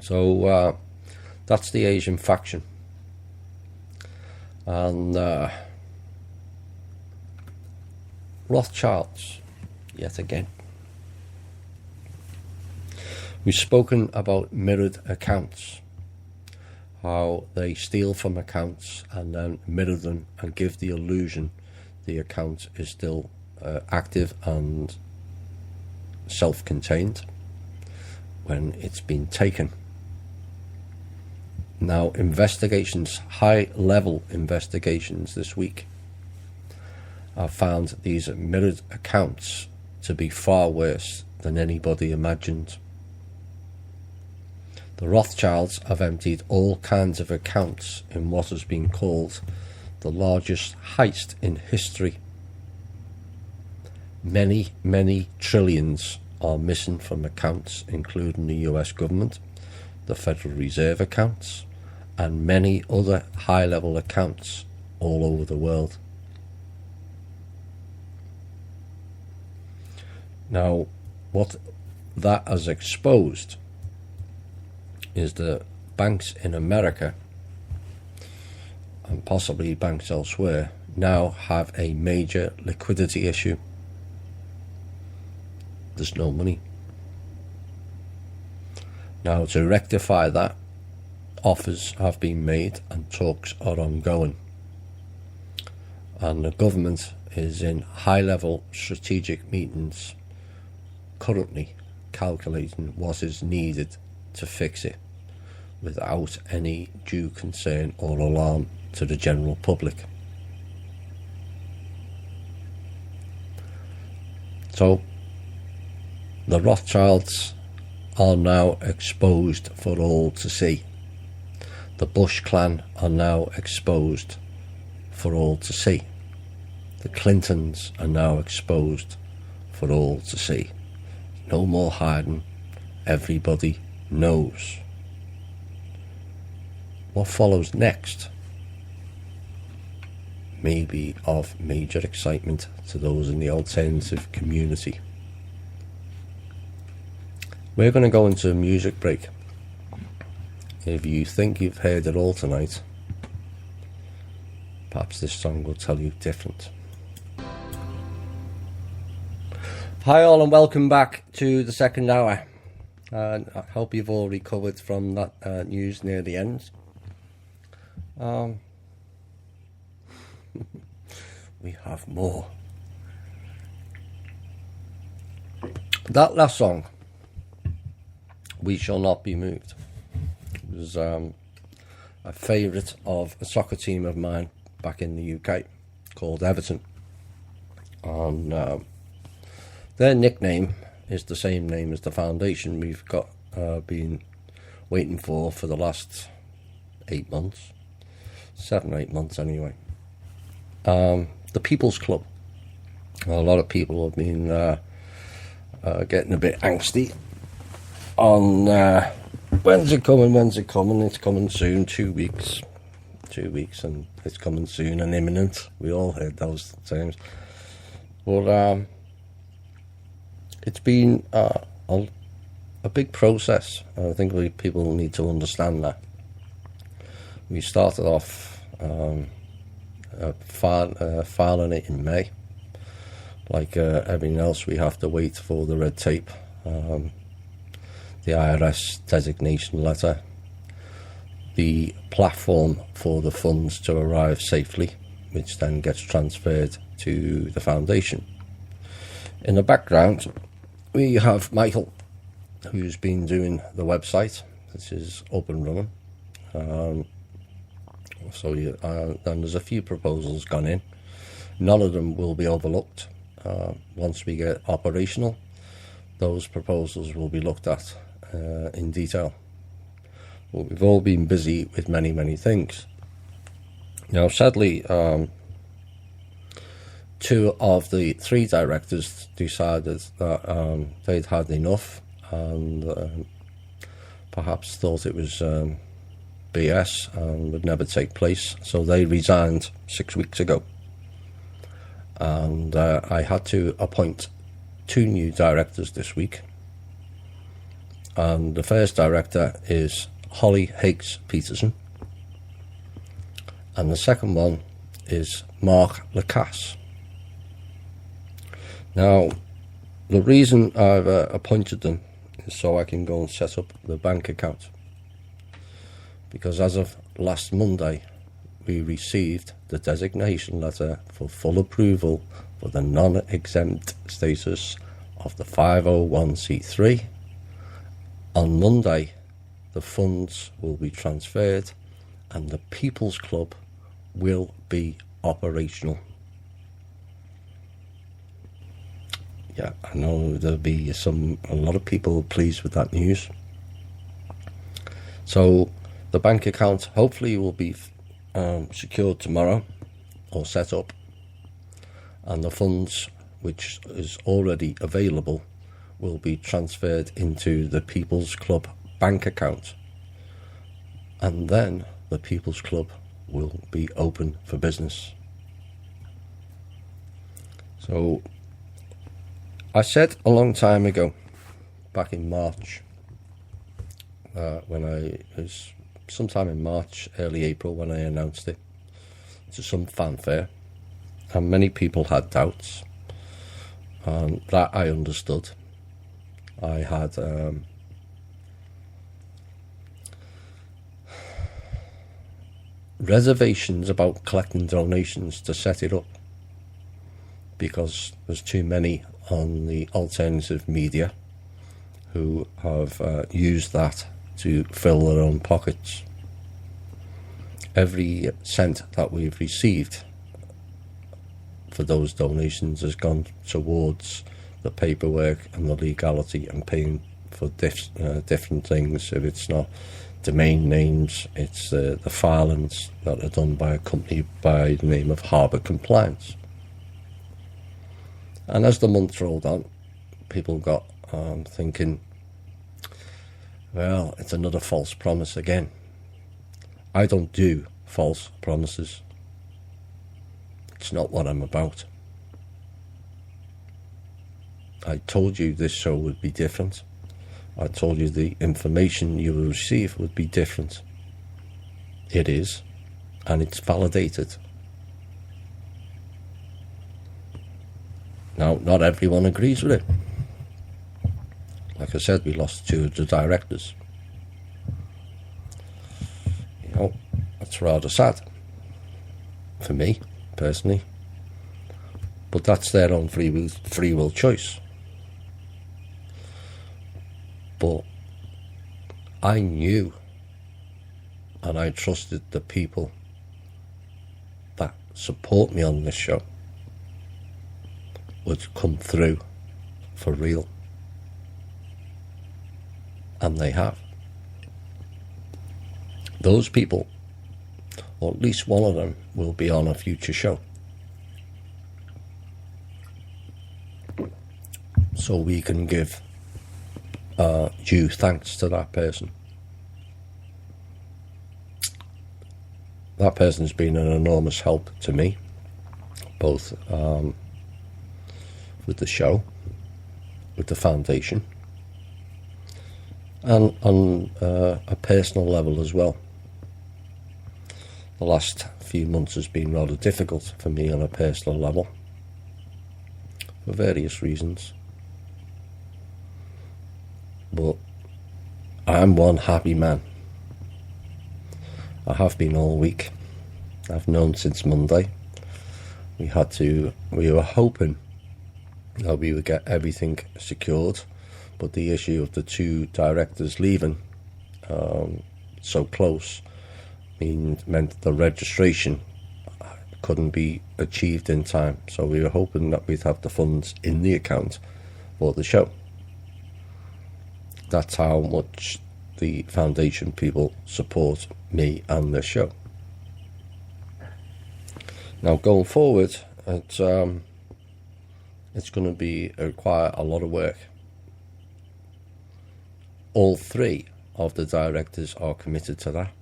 [SPEAKER 1] So that's the Asian faction. And Rothschilds, yet again. We've spoken about mirrored accounts, how they steal from accounts and then mirror them and give the illusion the account is still active and self-contained when it's been taken. Now, investigations, high-level investigations this week, have found these mirrored accounts to be far worse than anybody imagined. The Rothschilds have emptied all kinds of accounts in what has been called the largest heist in history. Many, many trillions are missing from accounts, including the US government, the Federal Reserve accounts, and many other high-level accounts all over the world. Now, what that has exposed is that banks in America, and possibly banks elsewhere, now have a major liquidity issue. There's no money. Now, to rectify that, offers have been made and talks are ongoing. And the government is in high-level strategic meetings currently calculating what is needed to fix it without any due concern or alarm to the general public. So the Rothschilds are now exposed for all to see. The Bush clan are now exposed for all to see. The Clintons are now exposed for all to see. No more hiding. Everybody knows. What follows next may be of major excitement to those in the alternative community. We're going to go into a music break. If you think you've heard it all tonight, perhaps this song will tell you different. Hi all, and welcome back to the second hour. I hope you've all recovered from that news near the end. We have more. That last song, We Shall Not Be Moved, was a favourite of a soccer team of mine back in the UK called Everton. And their nickname is the same name as the foundation we've got been waiting for the last 8 months. 7 or 8 months anyway. The People's Club. A lot of people have been getting a bit angsty on when's it coming? It's coming soon. 2 weeks, and it's coming soon and imminent. We all heard those terms. But it's been a big process. I think people need to understand that. We started off filing it in May. Like everything else, we have to wait for the red tape, the IRS designation letter, the platform for the funds to arrive safely, which then gets transferred to the foundation. In the background, we have Michael, who's been doing the website. This is up and running. Then there's a few proposals gone in. None of them will be overlooked. Once we get operational, those proposals will be looked at in detail. But we've all been busy with many things. Now, sadly, two of the three directors decided that they'd had enough and perhaps thought it was BS and would never take place. So they resigned 6 weeks ago. And I had to appoint two new directors this week. And the first director is Holly Higgs Peterson. And the second one is Mark Lacasse. Now, the reason I've appointed them is so I can go and set up the bank account. Because as of last Monday, we received the designation letter for full approval for the non-exempt status of the 501c3. On Monday, the funds will be transferred and the People's Club will be operational. Yeah, I know there'll be a lot of people pleased with that news. So the bank account hopefully will be secured tomorrow or set up, and the funds which is already available will be transferred into the People's Club bank account, and then the People's Club will be open for business. So I said a long time ago, back in March, when I was sometime in March, early April, when I announced it to some fanfare, and many people had doubts, and that I understood. I had reservations about collecting donations to set it up, because there's too many on the alternative media who have used that to fill their own pockets. Every cent that we've received for those donations has gone towards the paperwork and the legality and paying for different things. If it's not domain names, it's the filings that are done by a company by the name of Harbour Compliance. And as the month rolled on, people got thinking, well, it's another false promise again. I don't do false promises. It's not what I'm about. I told you this show would be different. I told you the information you will receive would be different. It is, and it's validated. Now, not everyone agrees with it. Like I said, we lost two of the directors. You know, that's rather sad for me, personally. But that's their own free will choice. But I knew and I trusted the people that support me on this show would come through for real. And they have. Those people, or at least one of them, will be on a future show. So we can give due thanks to that person. That person's been an enormous help to me, both with the show, with the foundation, and on a personal level as well. The last few months has been rather difficult for me on a personal level, for various reasons. But I'm one happy man. I have been all week. I've known since Monday. We were hoping that we would get everything secured, but the issue of the two directors leaving so close meant the registration couldn't be achieved in time. So we were hoping that we'd have the funds in the account for the show. That's how much the foundation people support me and the show. Now, going forward, it's going to require a lot of work. All three of the directors are committed to that,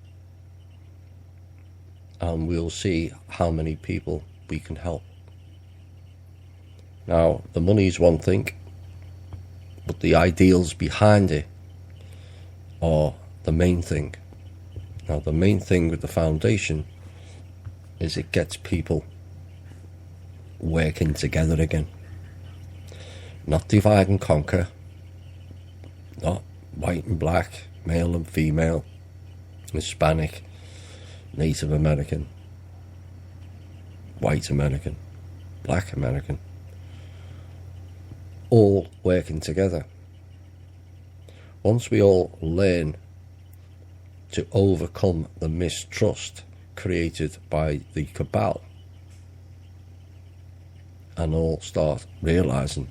[SPEAKER 1] and we'll see how many people we can help. Now, the money's one thing, but the ideals behind it are the main thing. Now, the main thing with the foundation is it gets people working together again. Not divide and conquer, not white and black, male and female, Hispanic, Native American, white American, black American, all working together. Once we all learn to overcome the mistrust created by the cabal, and all start realising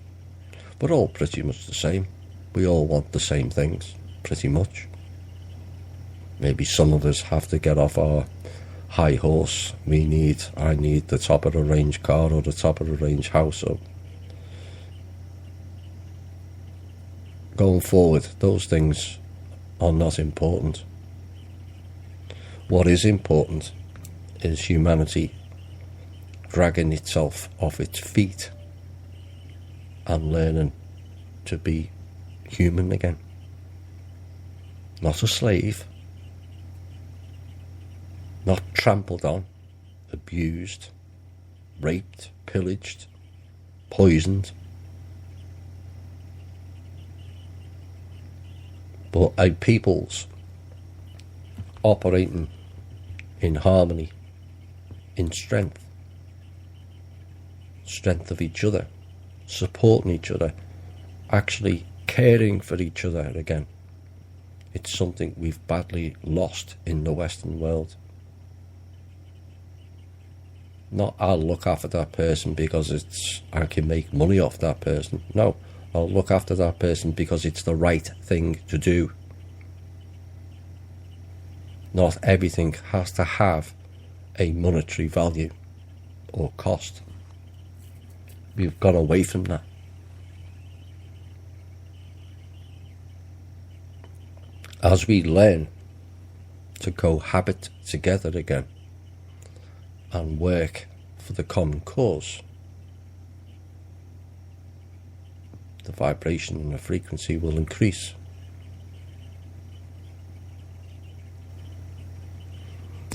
[SPEAKER 1] we're all pretty much the same, we all want the same things, pretty much. Maybe some of us have to get off our high horse. I need the top of the range car or the top of the range house. So going forward, those things are not important. What is important is humanity dragging itself off its feet and learning to be human again. Not a slave, not trampled on, abused, raped, pillaged, poisoned, but a people's operating in harmony, in strength of each other, supporting each other, actually caring for each other again. It's something we've badly lost in the Western world. Not, I'll look after that person because I can make money off that person. No, I'll look after that person because it's the right thing to do. Not everything has to have a monetary value or cost. We've gone away from that. As we learn to cohabit together again and work for the common cause, the vibration and the frequency will increase.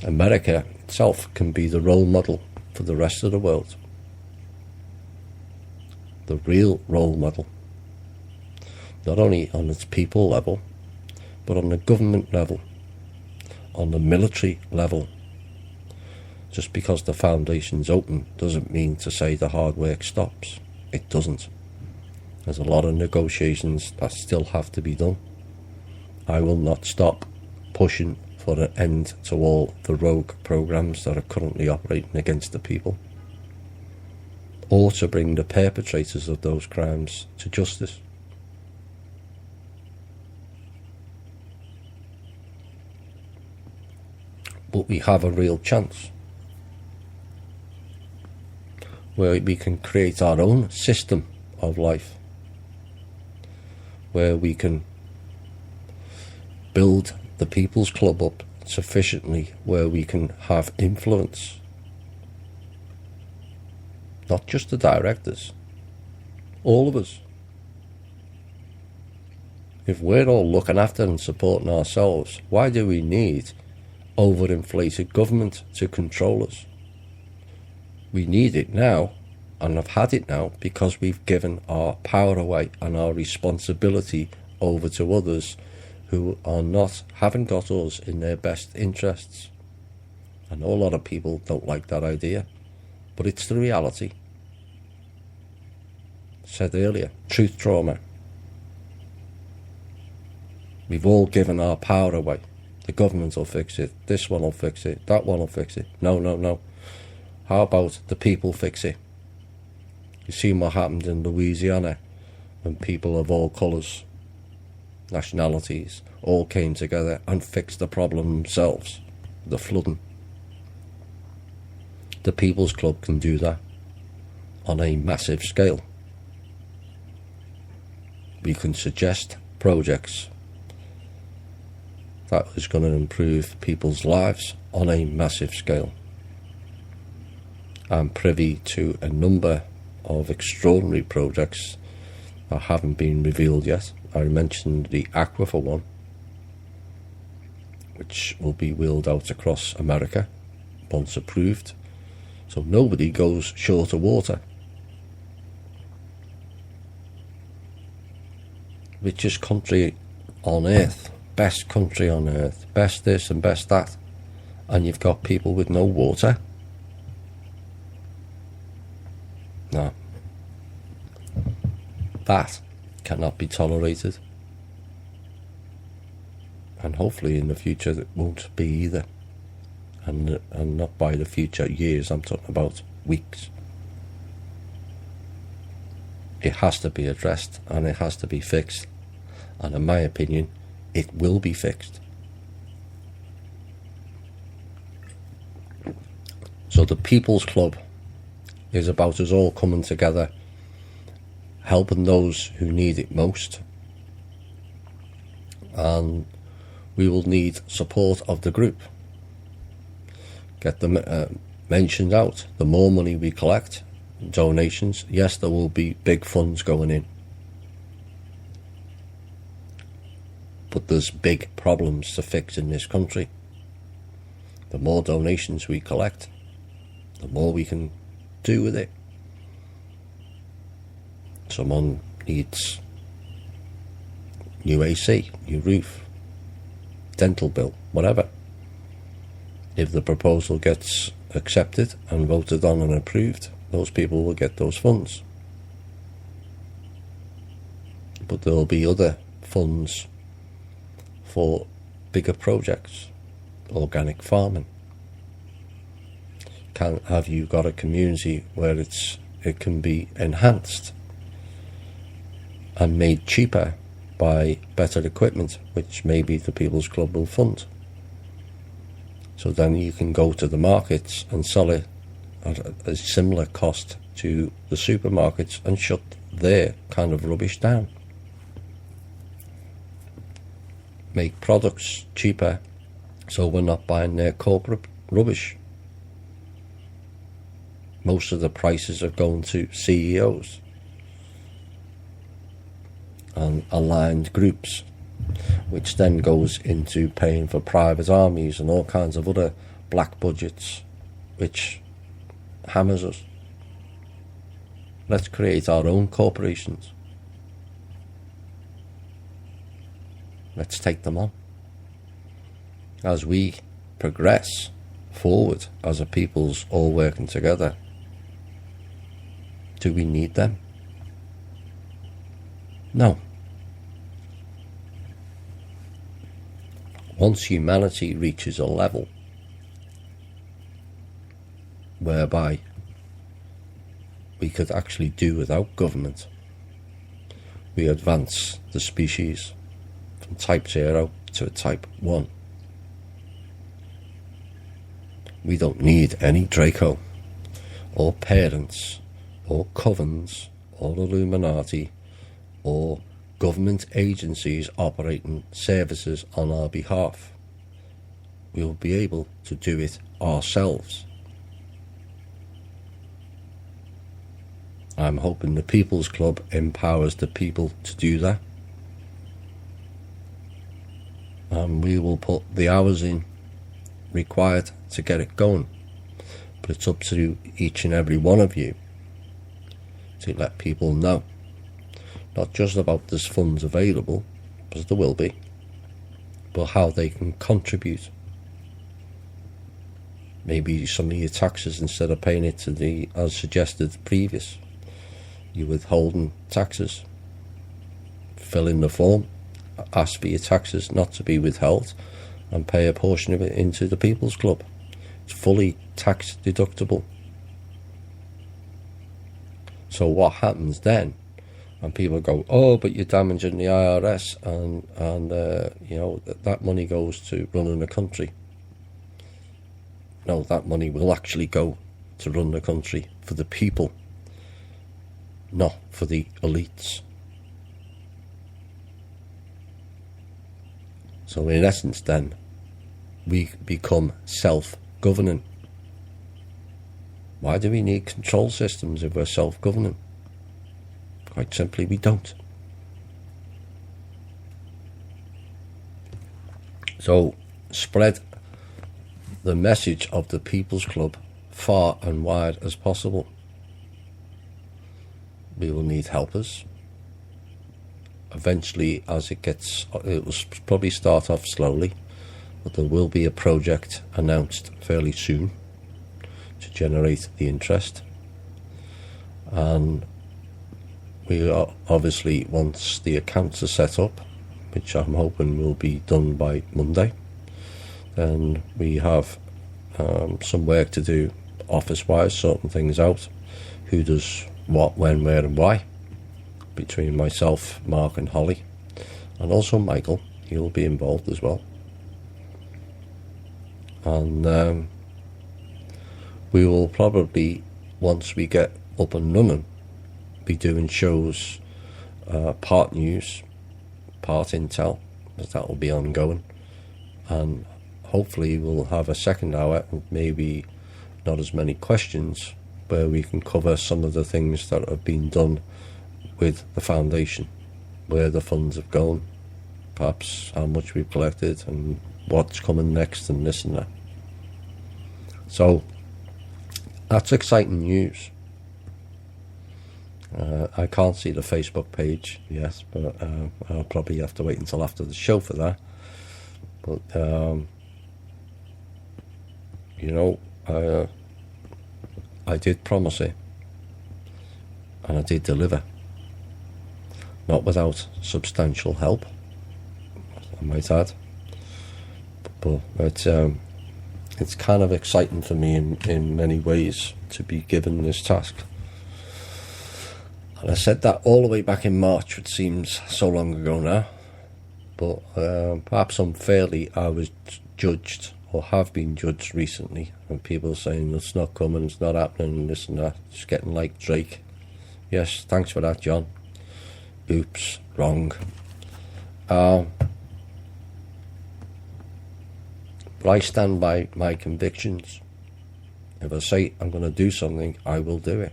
[SPEAKER 1] America itself can be the role model for the rest of the world. The real role model. Not only on its people level, but on the government level, on the military level. Just because the foundation's open doesn't mean to say the hard work stops. It doesn't. There's a lot of negotiations that still have to be done. I will not stop pushing for an end to all the rogue programs that are currently operating against the people, or to bring the perpetrators of those crimes to justice. But we have a real chance where we can create our own system of life, where we can build the People's Club up sufficiently where we can have influence. Not just the directors, all of us. If we're all looking after and supporting ourselves, why do we need overinflated government to control us? We need it now, and have had it now, because we've given our power away and our responsibility over to others who haven't got us in their best interests. I know a lot of people don't like that idea, but it's the reality. Said earlier, truth trauma. We've all given our power away. The government will fix it, this one will fix it, that one will fix it. No. How about the people fix it? You seen what happened in Louisiana when people of all colours, nationalities, all came together and fixed the problem themselves, the flooding. The People's Club can do that on a massive scale. We can suggest projects that is going to improve people's lives on a massive scale. I'm privy to a number of extraordinary projects that haven't been revealed yet. I mentioned the Aquifer one, which will be wheeled out across America once approved, so nobody goes short of water. Richest country on earth, best country on earth, best this and best that, and you've got people with no water. No, that cannot be tolerated, and hopefully in the future it won't be either, and not by the future years, I'm talking about weeks. It has to be addressed and it has to be fixed, and in my opinion it will be fixed. So the People's Club is about us all coming together, helping those who need it most, and we will need support of the group. Get them mentioned out. The more money we collect, donations, yes, there will be big funds going in, but there's big problems to fix in this country. The more donations we collect, the more we can do with it. Someone needs new AC, new roof, dental bill, whatever. If the proposal gets accepted and voted on and approved, those people will get those funds. But there will be other funds for bigger projects, organic farming. Have you got a community where it can be enhanced and made cheaper by better equipment, which maybe the People's Club will fund? So then you can go to the markets and sell it at a similar cost to the supermarkets and shut their kind of rubbish down. Make products cheaper so we're not buying their corporate rubbish. Most of the prices are going to CEOs and aligned groups, which then goes into paying for private armies and all kinds of other black budgets, which hammers us. Let's create our own corporations. Let's take them on. As we progress forward as a people's all working together, do we need them? No. Once humanity reaches a level whereby we could actually do without government, we advance the species from type 0 to type 1. We don't need any Draco, or parents, or covens, or Illuminati, or government agencies operating services on our behalf. We will be able to do it ourselves. I'm hoping the People's Club empowers the people to do that. And we will put the hours in required to get it going. But it's up to each and every one of you to let people know, not just about there's funds available, because there will be, but how they can contribute. Maybe some of your taxes, instead of paying it to the, as suggested previous, you're withholding taxes. Fill in the form, ask for your taxes not to be withheld, and pay a portion of it into the People's Club. It's fully tax deductible. So what happens then when people go, oh, but you're damaging the IRS, and you know, that money goes to running the country? No, that money will actually go to run the country for the people, not for the elites. So in essence then, we become self-governing. Why do we need control systems if we're self-governing? Quite simply, we don't. So spread the message of the People's Club far and wide as possible. We will need helpers. Eventually, as it will probably start off slowly, but there will be a project announced fairly soon to generate the interest. And we are obviously, once the accounts are set up, which I'm hoping will be done by Monday, then we have some work to do office-wise, sorting things out, who does what, when, where and why, between myself, Mark and Holly, and also Michael. He'll be involved as well. And we will probably, once we get up and running, be doing shows, part news, part intel, because that will be ongoing, and hopefully we'll have a second hour and maybe not as many questions, where we can cover some of the things that have been done with the foundation, where the funds have gone, perhaps how much we've collected and what's coming next and this and that. So that's exciting news. I can't see the Facebook page yet, but I'll probably have to wait until after the show for that. But you know, I did promise it, and I did deliver. Not without substantial help, I might add. But it's kind of exciting for me in many ways to be given this task. And I said that all the way back in March, which seems so long ago now. But perhaps unfairly, I was judged, or have been judged recently, and people saying it's not coming, it's not happening, this and that. It's getting like Drake. Yes, thanks for that, John. Oops, wrong. But I stand by my convictions. If I say I'm going to do something, I will do it.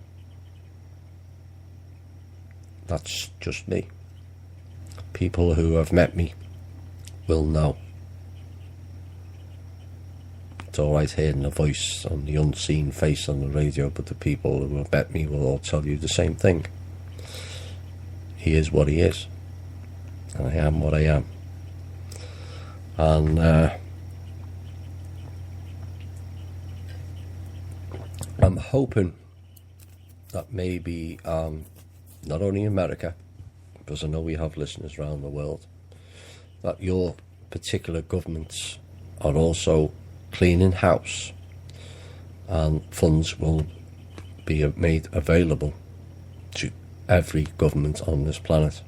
[SPEAKER 1] That's just me. People who have met me will know. It's alright hearing the voice on the unseen face on the radio, but the people who have met me will all tell you the same thing. He is what he is, and I am what I am. And I'm hoping that maybe not only America, because I know we have listeners around the world, that your particular governments are also cleaning house, and funds will be made available to every government on this planet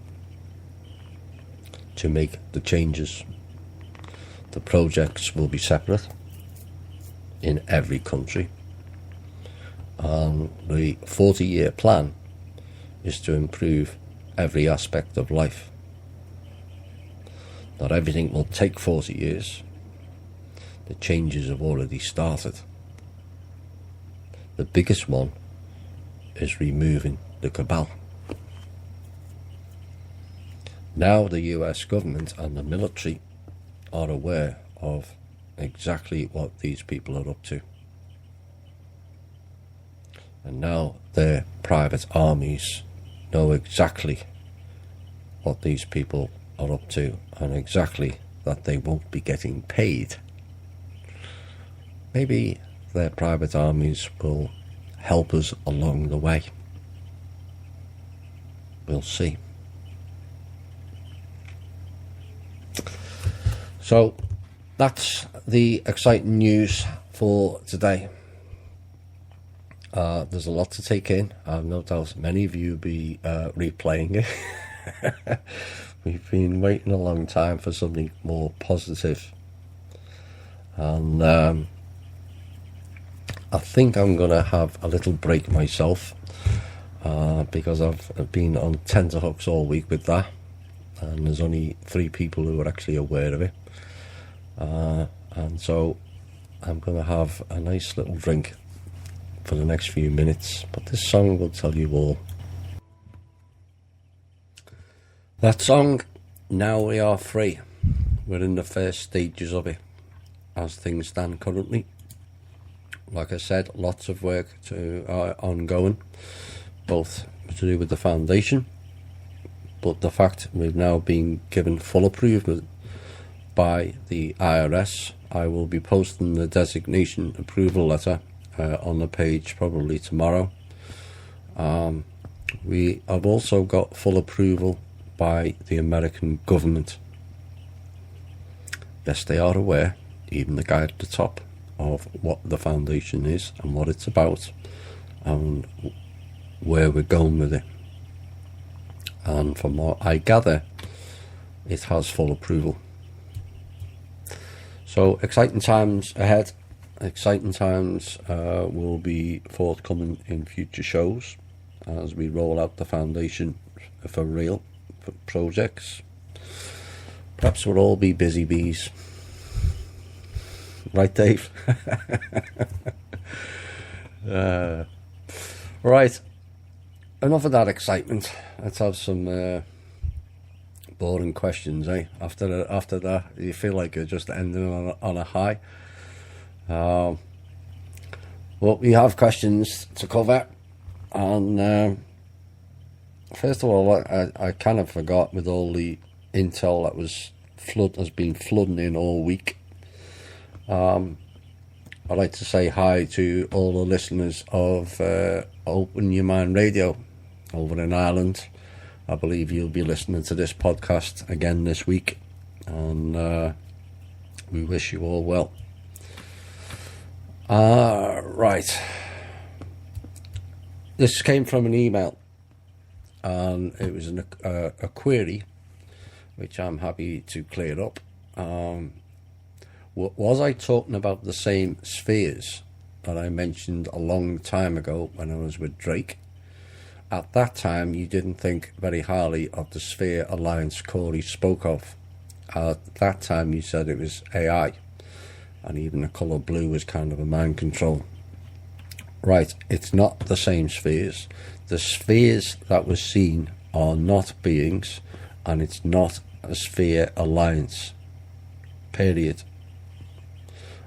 [SPEAKER 1] to make the changes. The projects will be separate in every country, and the 40-year plan is to improve every aspect of life. Not everything will take 40 years. The changes have already started. The biggest one is removing the cabal. Now the US government and the military are aware of exactly what these people are up to. And now their private armies know exactly what these people are up to, and exactly that they won't be getting paid. Maybe their private armies will help us along the way. We'll see. So that's the exciting news for today. There's a lot to take in. I've no doubt many of you will be replaying it. We've been waiting a long time for something more positive. And I think I'm going to have a little break myself because I've been on tenterhooks all week with that, and there's only 3 people who are actually aware of it. And so I'm going to have a nice little drink for the next few minutes, but this song will tell you all. That song, Now We Are Free. We're in the first stages of it as things stand currently. Like I said, lots of work ongoing, both to do with the foundation, but the fact we've now been given full approval by the IRS. I will be posting the designation approval letter on the page probably tomorrow. We have also got full approval by the American government. Yes, they are aware, even the guy at the top, of what the foundation is and what it's about and where we're going with it. And from what I gather, it has full approval. So exciting times ahead. Exciting times will be forthcoming in future shows as we roll out the foundation for real, for projects. Perhaps we'll all be busy bees. Right, Dave? Right. Enough of that excitement. Let's have some boring questions, eh? After that, you feel like you're just ending on a high. Well, we have questions to cover, and first of all, I kind of forgot with all the intel that has been flooding in all week. I'd like to say hi to all the listeners of Open Your Mind Radio over in Ireland. I believe you'll be listening to this podcast again this week, and we wish you all well. Right. This came from an email, and it was a query, which I'm happy to clear up. Was I talking about the same spheres that I mentioned a long time ago when I was with Drake? At that time, you didn't think very highly of the Sphere Alliance Corey spoke of. At that time, you said it was AI, and even the colour blue was kind of a mind control. Right, it's not the same spheres. The spheres that were seen are not beings, and it's not a Sphere Alliance. Period.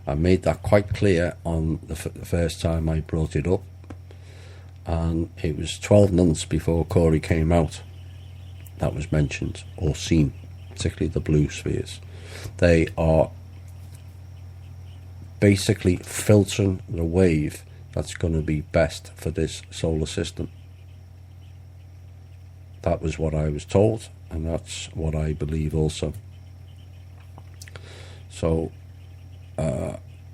[SPEAKER 1] I made that quite clear on the first time I brought it up, and it was 12 months before Corey came out that was mentioned or seen, particularly the blue spheres. They are basically filtering the wave that's going to be best for this solar system. That was what I was told, and that's what I believe also. So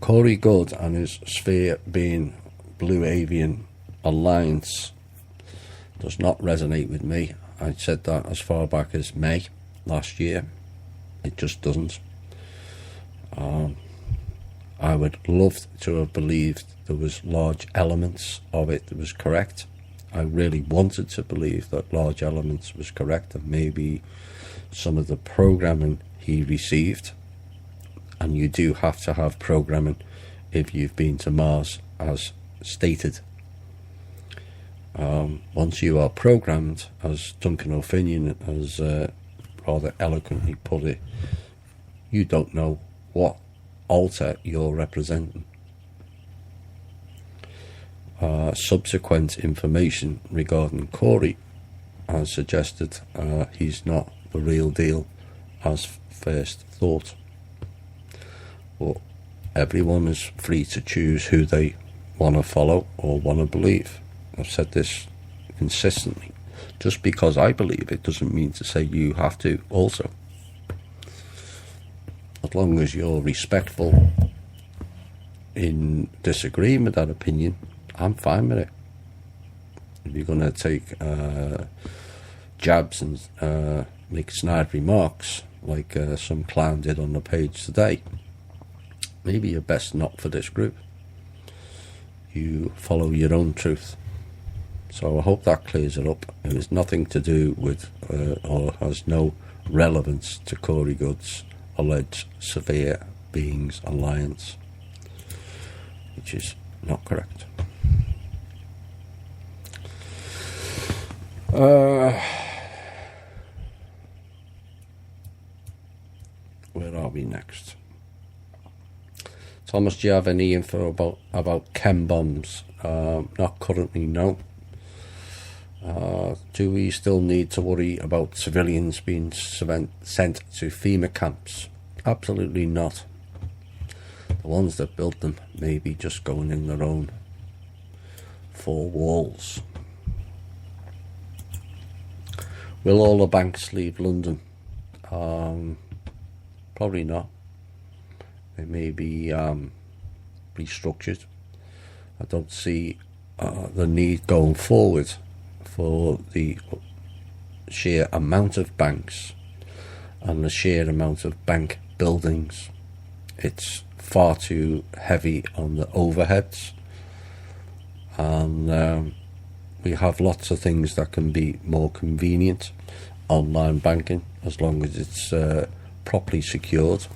[SPEAKER 1] Corey Goode and his sphere being Blue Avian Alliance does not resonate with me. I said that as far back as May last year. It just doesn't. I would love to have believed there was large elements of it that was correct. I really wanted to believe that large elements was correct, and maybe some of the programming he received. And you do have to have programming if you've been to Mars, as stated. Once you are programmed, as Duncan O'Finian has rather eloquently put it, you don't know what altar you're representing. Subsequent information regarding Corey has suggested he's not the real deal as first thought. But everyone is free to choose who they want to follow or want to believe. I've said this consistently. Just because I believe it doesn't mean to say you have to also. As long as you're respectful in disagreeing with that opinion, I'm fine with it. If you're going to take jabs and make snide remarks like some clown did on the page today, maybe you're best not for this group. you follow your own truth. So I hope that clears it up. It has nothing to do with or has no relevance to Corey Good's alleged severe beings alliance, which is not correct. Where are we next? Thomas, do you have any info about chem bombs? Not currently, no. Do we still need to worry about civilians being sent to FEMA camps? Absolutely not. The ones that built them may be just going in their own four walls. Will all the banks leave London? Probably not. They may be restructured. I don't see the need going forward for the sheer amount of banks and the sheer amount of bank buildings. It's far too heavy on the overheads, and we have lots of things that can be more convenient. Online banking, as long as it's properly secured.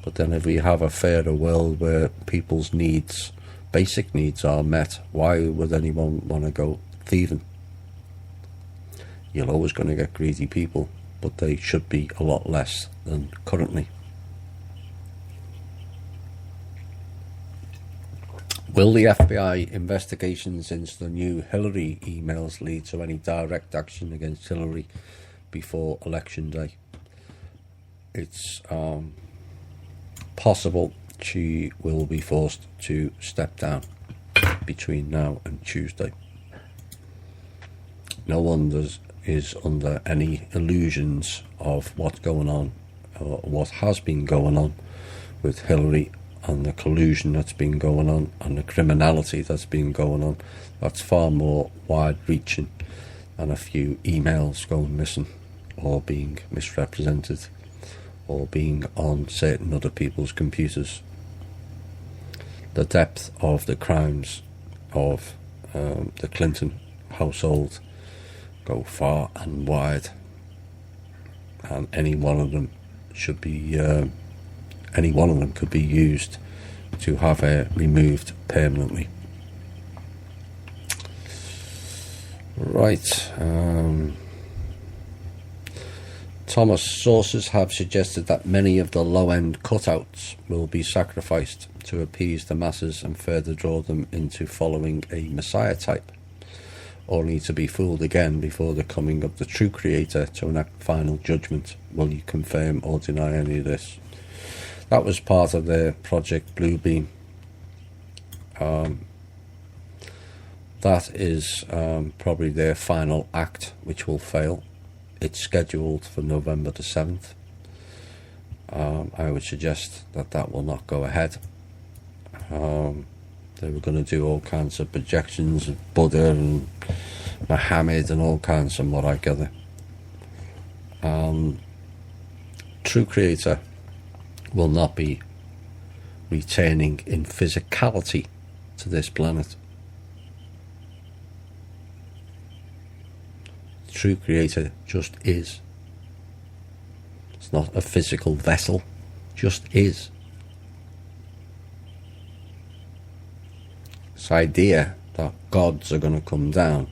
[SPEAKER 1] But then if we have a fairer world where people's needs, basic needs, are met, why would anyone want to go thieving? You're always going to get greedy people, but they should be a lot less than currently. Will the FBI investigations into the new Hillary emails lead to any direct action against Hillary before Election Day? It's possible she will be forced to step down between now and Tuesday. No one is under any illusions of what's going on, or what has been going on with Hillary, and the collusion that's been going on, and the criminality that's been going on. That's far more wide-reaching than a few emails going missing, or being misrepresented, or being on certain other people's computers. The depth of the crimes of the Clinton household go far and wide, and any one of them should be any one of them could be used to have her removed permanently. Right. Thomas, sources have suggested that many of the low-end cutouts will be sacrificed to appease the masses and further draw them into following a messiah type, only to be fooled again before the coming of the true creator to enact final judgment. Will you confirm or deny any of this? That was part of their Project Bluebeam. That is probably their final act, which will fail. It's scheduled for November the 7th. I would suggest that will not go ahead. They were going to do all kinds of projections of Buddha and Muhammad and all kinds, from what I gather. True Creator will not be returning in physicality to this planet. True Creator just is. It's not a physical vessel, just is. This idea that gods are going to come down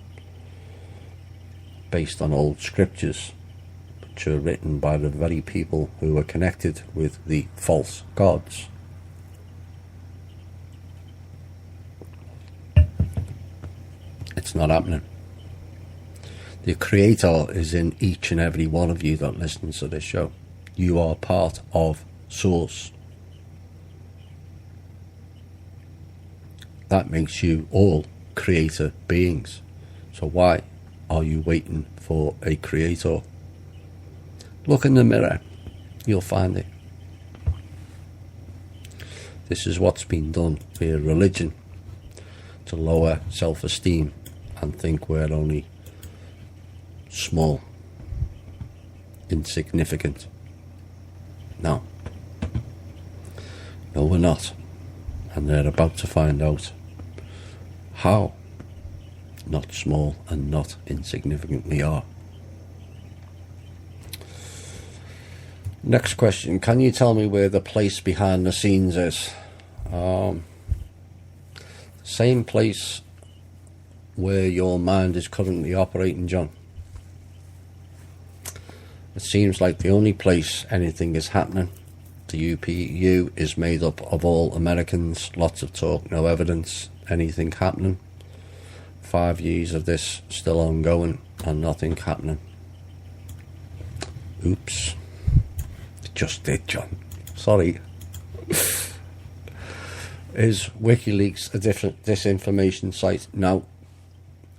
[SPEAKER 1] based on old scriptures, which are written by the very people who are connected with the false gods. It's not happening. The Creator is in each and every one of you that listens to this show. You are part of Source. That makes you all creator beings. So why are you waiting for a creator? Look in the mirror, you'll find it. This is what's been done via religion to lower self-esteem and think we're only small, insignificant. No, we're not, and they're about to find out. how not small and not insignificant we are. Next question, can you tell me where the place behind the scenes is? Same place where your mind is currently operating, John. It seems like the only place anything is happening. The UPU is made up of all Americans, lots of talk, no evidence, anything happening. 5 years of this still ongoing and nothing happening. Oops. It just did, John. Sorry. Is WikiLeaks a different disinformation site? No.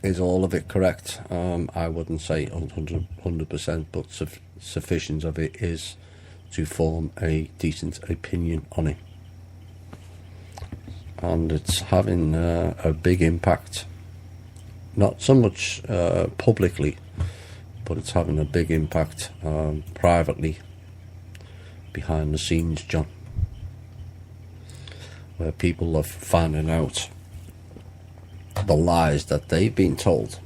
[SPEAKER 1] Is all of it correct? I wouldn't say 100%, but sufficient of it is to form a decent opinion on it. And it's having a big impact. Not so much publicly, but it's having a big impact privately, behind the scenes, John. Where people are finding out the lies that they've been told.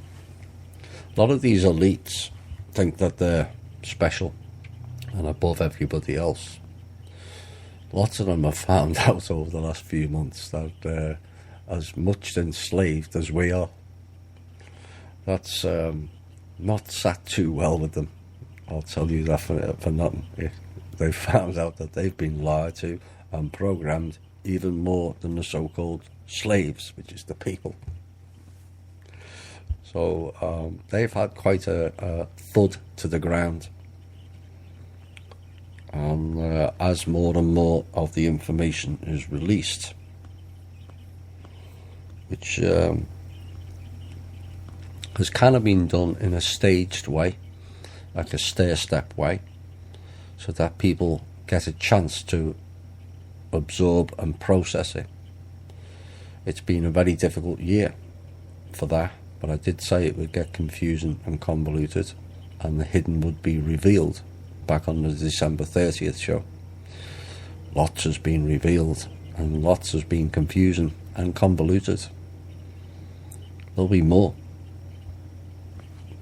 [SPEAKER 1] A lot of these elites think that they're special and above everybody else. Lots of them have found out over the last few months that they're as much enslaved as we are. That's not sat too well with them. I'll tell you that for nothing. They've found out that they've been lied to and programmed even more than the so-called slaves, which is the people. So they've had quite a thud to the ground. And as more and more of the information is released, which has kind of been done in a staged way, like a stair-step way, so that people get a chance to absorb and process it. It's been a very difficult year for that, but I did say it would get confusing and convoluted, and the hidden would be revealed back on the December 30th show. Lots has been revealed, and lots has been confusing and convoluted. There'll be more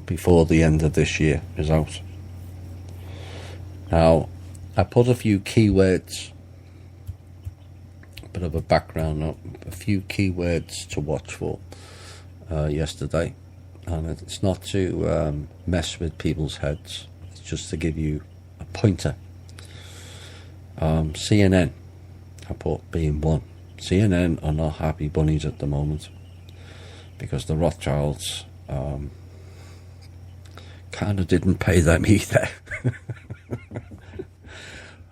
[SPEAKER 1] before the end of this year is out. Now, I put a few keywords, a bit of a background, a few keywords to watch for yesterday, and it's not to mess with people's heads, it's just to give you a pointer. CNN, I put being one. CNN are not happy bunnies at the moment because the Rothschilds kind of didn't pay them either.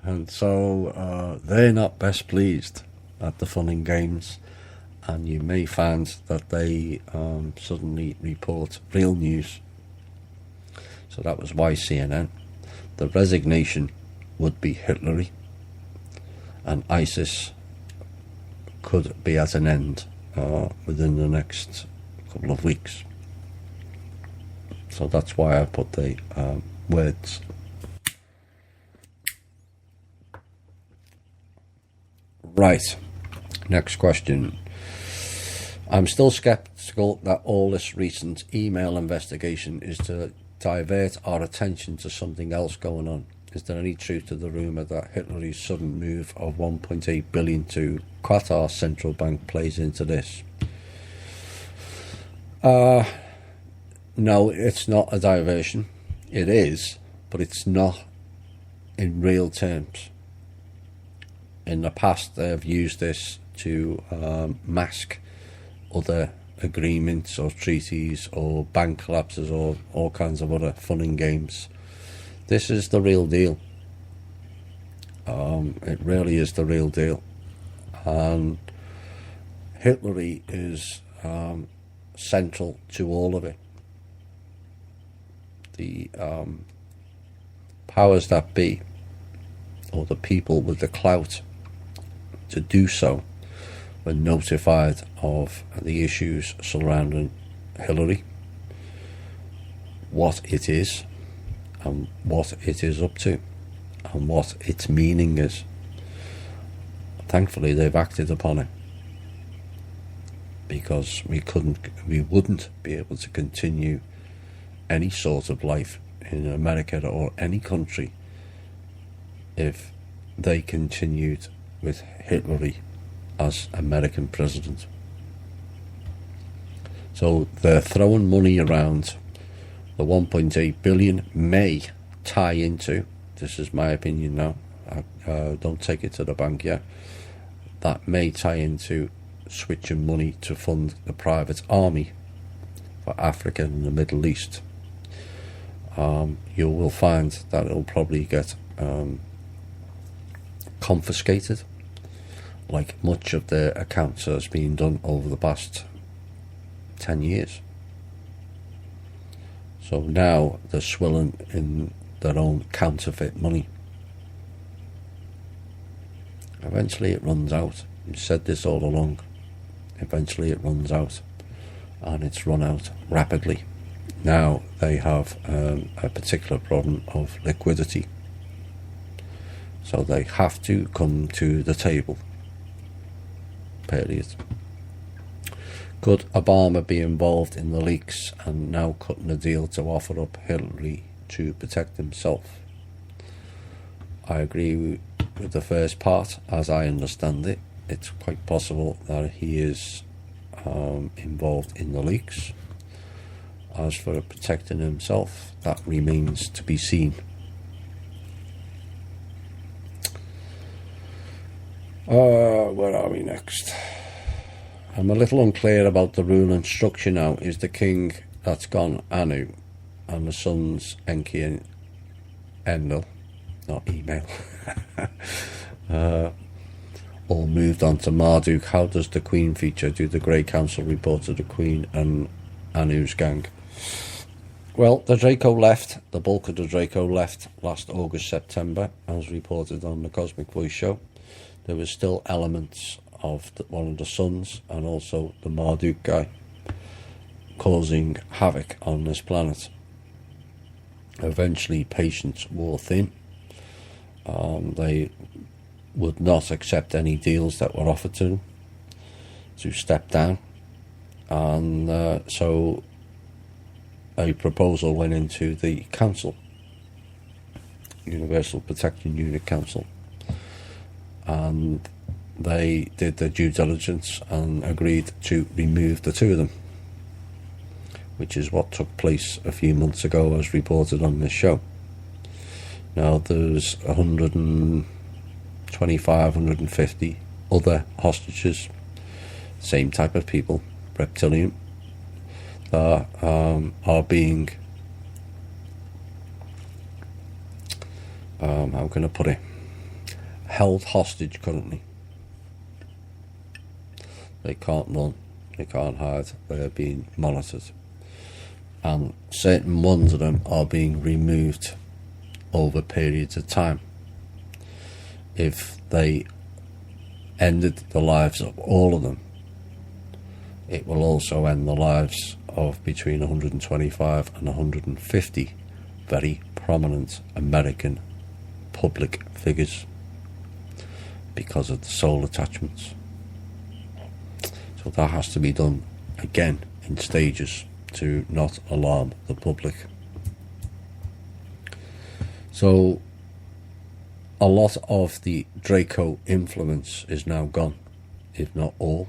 [SPEAKER 1] And so they're not best pleased at the fun and games, and you may find that they suddenly report real news. So that was why CNN. The resignation would be Hitlery, and ISIS could be at an end within the next couple of weeks. So that's why I put the words. Right, next question. I'm still sceptical that all this recent email investigation is to divert our attention to something else going on. Is there any truth to the rumour that Hitler's sudden move of 1.8 billion to Qatar central bank plays into this? No, it's not a diversion. It is, but it's not in real terms. In the past, they have used this to mask other agreements or treaties or bank collapses or all kinds of other fun and games. This is the real deal. It really is the real deal. And Hitler is central to all of it. The powers that be, or the people with the clout to do so, were notified of the issues surrounding Hillary, what it is and what it is up to and what its meaning is. Thankfully they've acted upon it. because we wouldn't be able to continue any sort of life in America or any country if they continued with Hitler as American president. So they're throwing money around. The 1.8 billion may tie into, this is my opinion now, don't take it to the bank yet, that may tie into switching money to fund the private army for Africa and the Middle East. You will find that it'll probably get confiscated, like much of their accounts has been done over the past 10 years. So now they're swilling in their own counterfeit money. Eventually it runs out. I've said this all along. Eventually it runs out, and it's run out rapidly. Now they have a particular problem of liquidity. So they have to come to the table. Period. Could Obama be involved in the leaks and now cutting a deal to offer up Hillary to protect himself? I agree with the first part. As I understand it, it's quite possible that he is involved in the leaks. As for protecting himself, that remains to be seen. Where are we next? I'm a little unclear about the ruling structure now. Is the king that's gone Anu and the sons Enki and Enlil, not email, all moved on to Marduk? How does the Queen feature? Do the Grey Council report to the Queen and Anu's gang? Well, the Draco left, the bulk of the Draco left last August, September, as reported on the Cosmic Voice show. There was still elements of one of the sons and also the Marduk guy causing havoc on this planet. Eventually patience wore thin. They would not accept any deals that were offered to them to step down, and so a proposal went into the council, Universal Protection Unit Council, and they did their due diligence and agreed to remove the two of them, which is what took place a few months ago as reported on this show. Now there's 125, 150 other hostages, same type of people, reptilian, that are being, how can I put it, held hostage currently. They can't run, they can't hide, they're being monitored, and certain ones of them are being removed over periods of time. If they ended the lives of all of them, it will also end the lives of between 125 and 150 very prominent American public figures because of the soul attachments. So that has to be done again in stages to not alarm the public. So a lot of the Draco influence is now gone, if not all.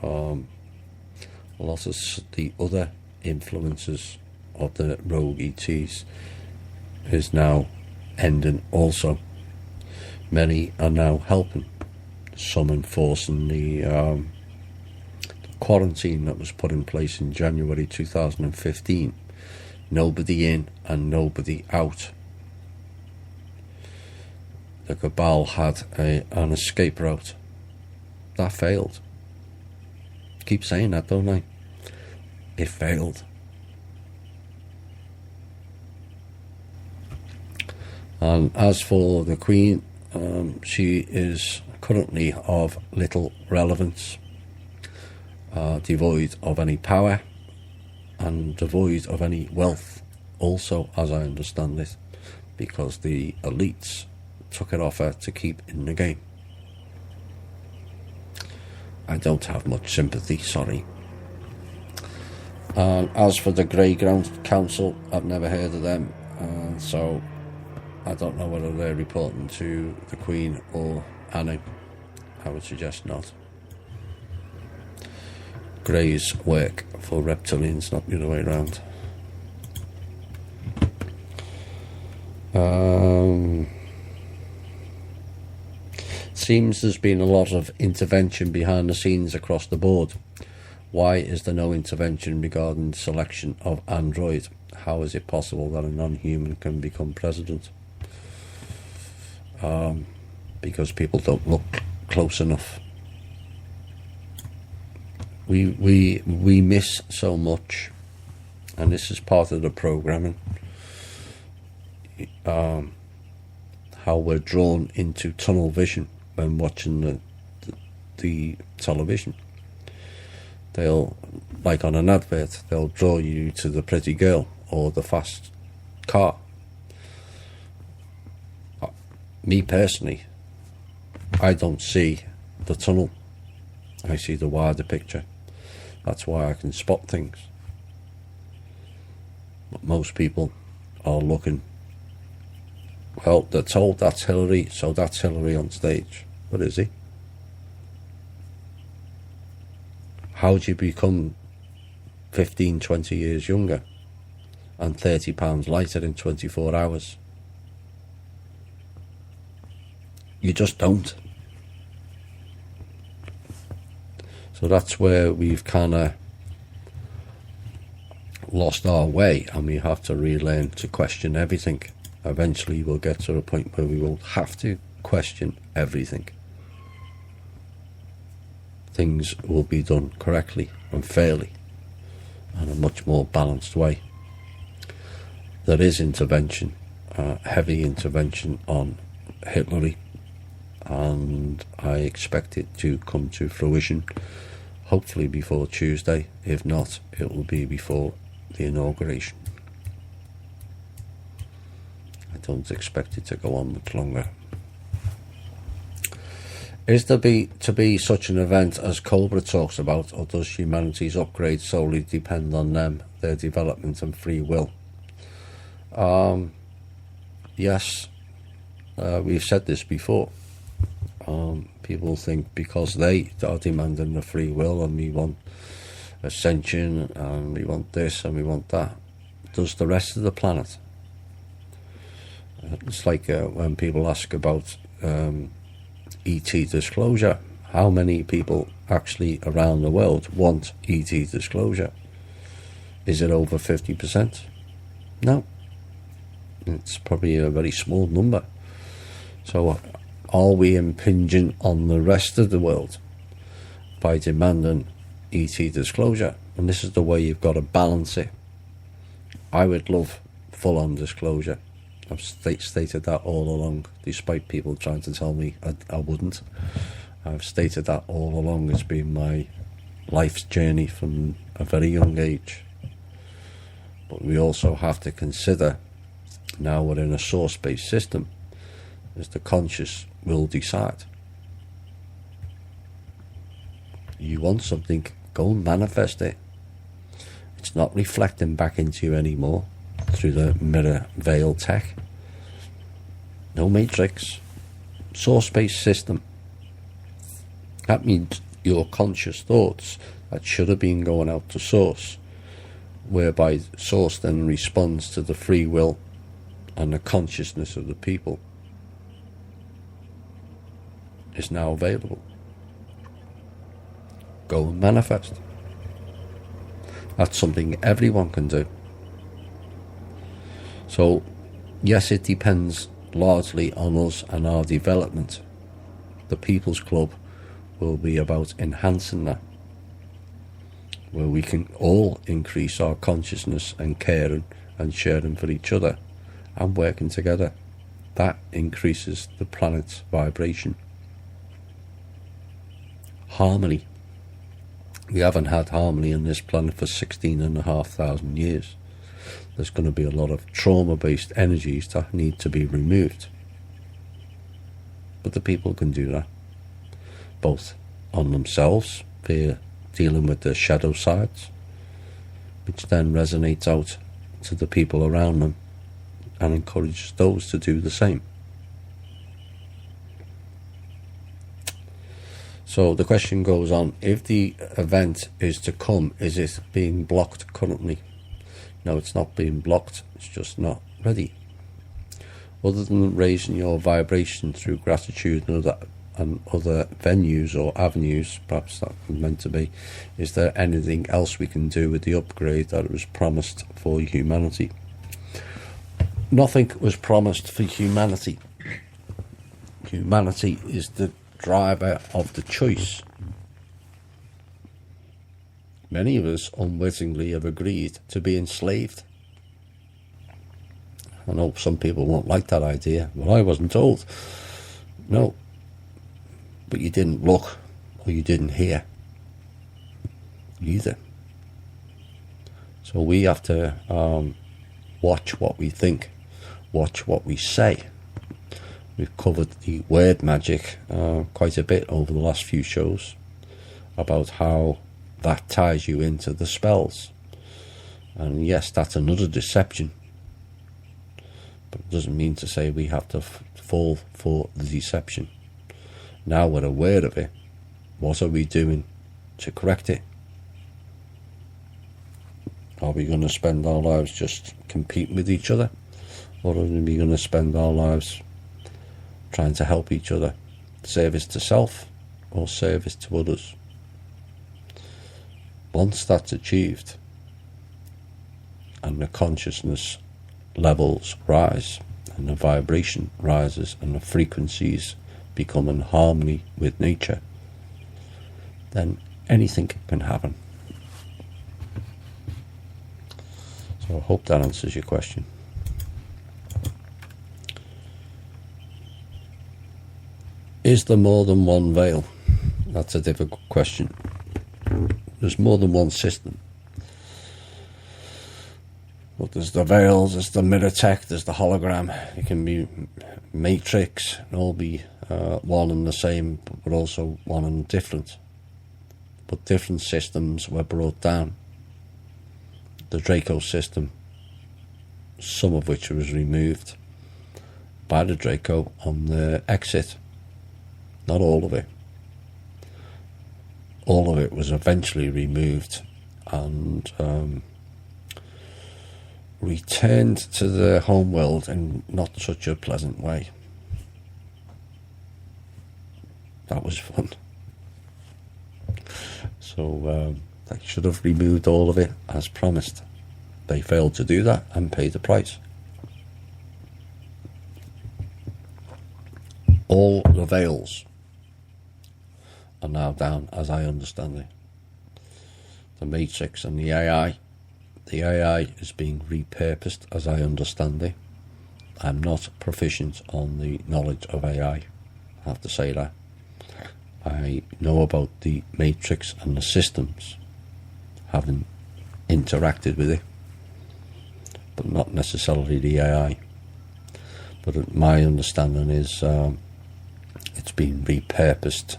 [SPEAKER 1] A lot of the other influences of the rogue ETs is now ending also. Many are now helping, some enforcing the quarantine that was put in place in January 2015. Nobody in and nobody out. The Cabal had an escape route. That failed. Keep saying that, don't I? It failed. And as for the Queen, she is currently of little relevance, devoid of any power and devoid of any wealth also, as I understand it, because the elites took it off her to keep in the game. I don't have much sympathy, sorry. And as for the Grey Ground Council, I've never heard of them, and so I don't know whether they're reporting to the Queen or Annie. I would suggest not. Greys work for reptilians, not the other way around. Seems there's been a lot of intervention behind the scenes across the board. Why is there no intervention regarding the selection of Android? How is it possible that a non-human can become president? Because people don't look close enough. We miss so much, and this is part of the programming. How we're drawn into tunnel vision when watching the television. They'll, like on an advert, they'll draw you to the pretty girl or the fast car. Me personally, I don't see the tunnel. I see the wider picture. That's why I can spot things. But most people are looking, well, they're told that's Hillary, so that's Hillary on stage. What is he? How do you become 15, 20 years younger and 30 pounds lighter in 24 hours? You just don't. So that's where we've kind of lost our way, and we have to relearn to question everything. Eventually we'll get to a point where we will have to question everything. Things will be done correctly and fairly and a much more balanced way. There is intervention, heavy intervention on Hillary, and I expect it to come to fruition, hopefully before Tuesday. If not, it will be before the inauguration. I don't expect it to go on much longer. Is there to be such an event as Cobra talks about, or does humanity's upgrade solely depend on them, their development and free will? Yes, we've said this before. People think because they are demanding the free will and we want ascension and we want this and we want that, does the rest of the planet? It's like when people ask about ET disclosure. How many people actually around the world want ET disclosure? Is it over 50%? No. It's probably a very small number. So are we impinging on the rest of the world by demanding ET disclosure? And this is the way you've got to balance it. I would love full-on disclosure. I've stated that all along, despite people trying to tell me I wouldn't. I've stated that all along. It's been my life's journey from a very young age. But we also have to consider, now we're in a source-based system, is the conscious will decide. You want something, go and manifest it. It's not reflecting back into you anymore through the mirror veil tech. No matrix. Source-based system. That means your conscious thoughts that should have been going out to source, whereby source then responds to the free will and the consciousness of the people, is now available. Go and manifest. That's something everyone can do. So, yes, it depends largely on us and our development. The People's Club will be about enhancing that, where we can all increase our consciousness and caring and sharing for each other and working together. That increases the planet's vibration. Harmony. We haven't had harmony on this planet for 16,500 years. There's going to be a lot of trauma-based energies that need to be removed. But the people can do that, both on themselves. They're dealing with their shadow sides, which then resonates out to the people around them and encourages those to do the same. So the question goes on, if the event is to come, is it being blocked currently? No, it's not being blocked, it's just not ready. Other than raising your vibration through gratitude and other venues or avenues, perhaps that was meant to be, is there anything else we can do with the upgrade that was promised for humanity? Nothing was promised for humanity. Humanity is the driver of the choice. Many of us unwittingly have agreed to be enslaved. I know some people won't like that idea, but I wasn't told. No. But you didn't look, or you didn't hear either. So we have to watch what we think, watch what we say. We've covered the word magic quite a bit over the last few shows, about how that ties you into the spells. And yes, that's another deception. But it doesn't mean to say we have to fall for the deception. Now we're aware of it, what are we doing to correct it? Are we going to spend our lives just competing with each other? Or are we going to spend our lives trying to help each other? Service to self or service to others? Once that's achieved and the consciousness levels rise and the vibration rises and the frequencies become in harmony with nature, then anything can happen. So I hope that answers your question. Is there more than one veil? That's a difficult question. There's more than one system. But there's the veils, there's the mirror tech, there's the hologram. It can be matrix, and all be one and the same, but also one and different. But different systems were brought down. The Draco system, some of which was removed by the Draco on the exit. Not all of it. All of it was eventually removed and returned to the home world in not such a pleasant way. That was fun. So they should have removed all of it as promised. They failed to do that and paid the price. All the veils are now down, as I understand it. The Matrix and the AI. The AI is being repurposed, as I understand it. I'm not proficient on the knowledge of AI, I have to say that. I know about the Matrix and the systems, having interacted with it, but not necessarily the AI. But my understanding is it's been repurposed,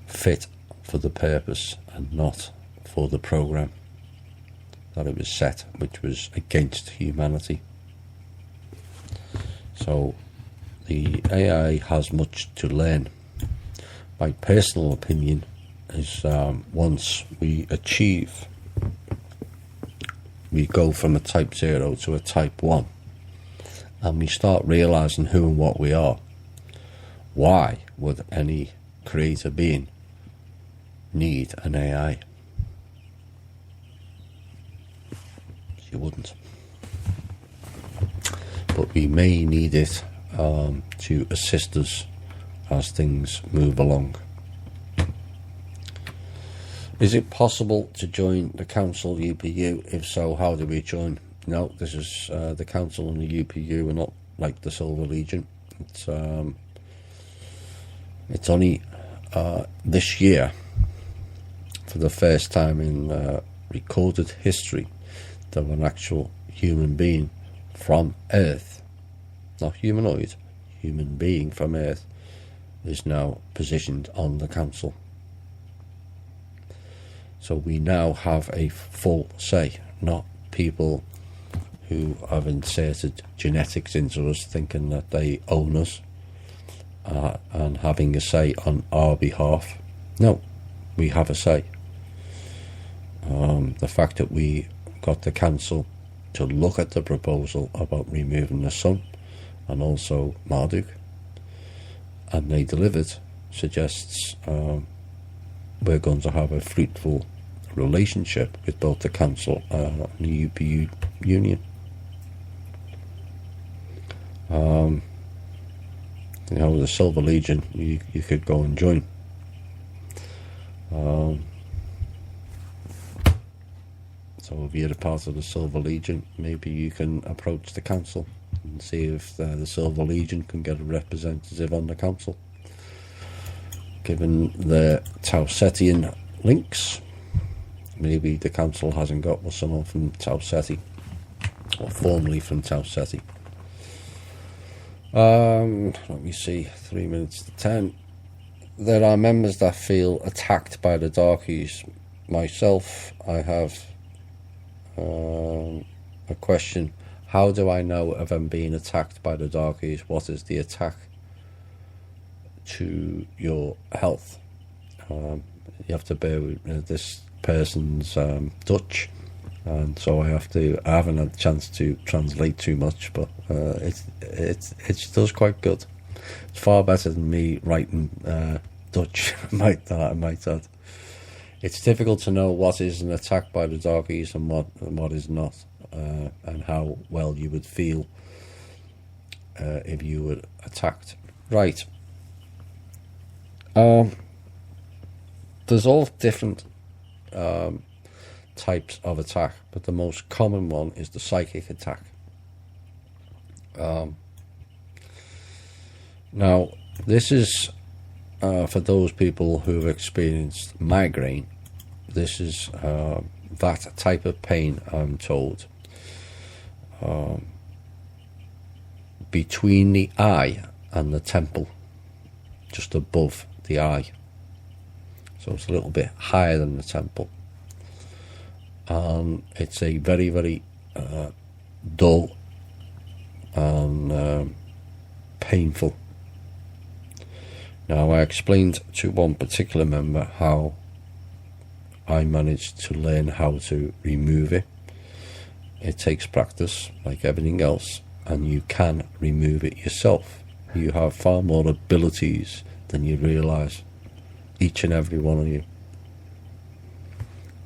[SPEAKER 1] fit for the purpose and not for the program that it was set, which was against humanity. So the AI has much to learn. My personal opinion is once we go from a type 0 to a type 1, and we start realizing who and what we are, why would any creator being need an AI? You wouldn't. But we may need it to assist us as things move along. Is it possible to join the Council UPU? If so, how do we join? No, this is the Council and the UPU are not like the Silver Legion. It's only this year, for the first time in recorded history, that an actual human being from Earth, not humanoid, human being from Earth, is now positioned on the Council. So we now have a full say, not people who have inserted genetics into us thinking that they own us and having a say on our behalf. No, we have a say. The fact that we got the council to look at the proposal about removing the sun and also Marduk, and they delivered, suggests we're going to have a fruitful relationship with both the council and the UPU union. The Silver Legion, you could go and join. So if you're a part of the Silver Legion, maybe you can approach the council and see if the Silver Legion can get a representative on the council. Given the Tau Cetian links, maybe the council hasn't got someone from Tau Ceti, or formerly from Tau Ceti. Let me see, 3 minutes to 10. There are members that feel attacked by the Darkies. Myself, I have a question. How do I know if I'm being attacked by the Darkies? What is the attack to your health? You have to bear with this person's Dutch, and so I haven't had a chance to translate too much, but it does quite good. It's far better than me writing Dutch, I might add. It's difficult to know what is an attack by the Darkies and what is not, and how well you would feel if you were attacked. Right. There's all different types of attack, but the most common one is the psychic attack. Now, this is for those people who have experienced migraine. This is that type of pain, I'm told, between the eye and the temple, just above the eye. So it's a little bit higher than the temple. And it's a very, very dull and painful. Now, I explained to one particular member how I managed to learn how to remove it. It takes practice, like everything else, and you can remove it yourself. You have far more abilities than you realise, each and every one of you.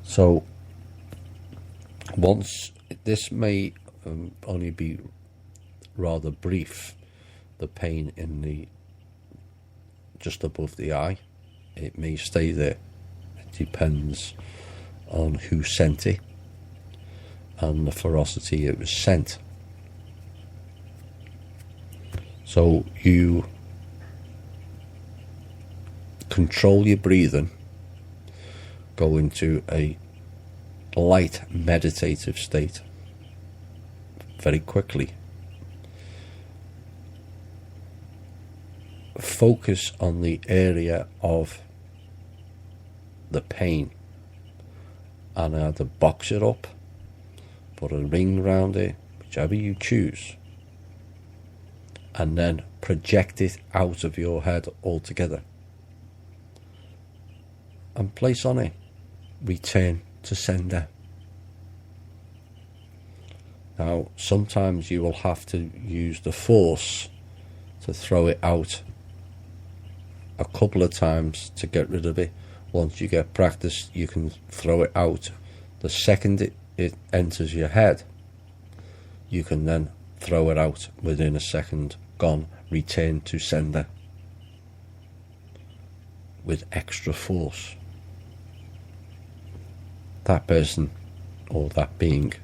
[SPEAKER 1] So, once this may only be rather brief, the pain in the just above the eye, it may stay there. It depends on who sent it and the ferocity it was sent. So you control your breathing, go into a light meditative state very quickly. Focus on the area of the pain and either box it up, put a ring round it, whichever you choose, and then project it out of your head altogether and place on it return to sender. Now, sometimes you will have to use the force to throw it out a couple of times to get rid of it. Once you get practice, you can throw it out. The second it enters your head, you can then throw it out within a second. Gone, return to sender with extra force. That person or that being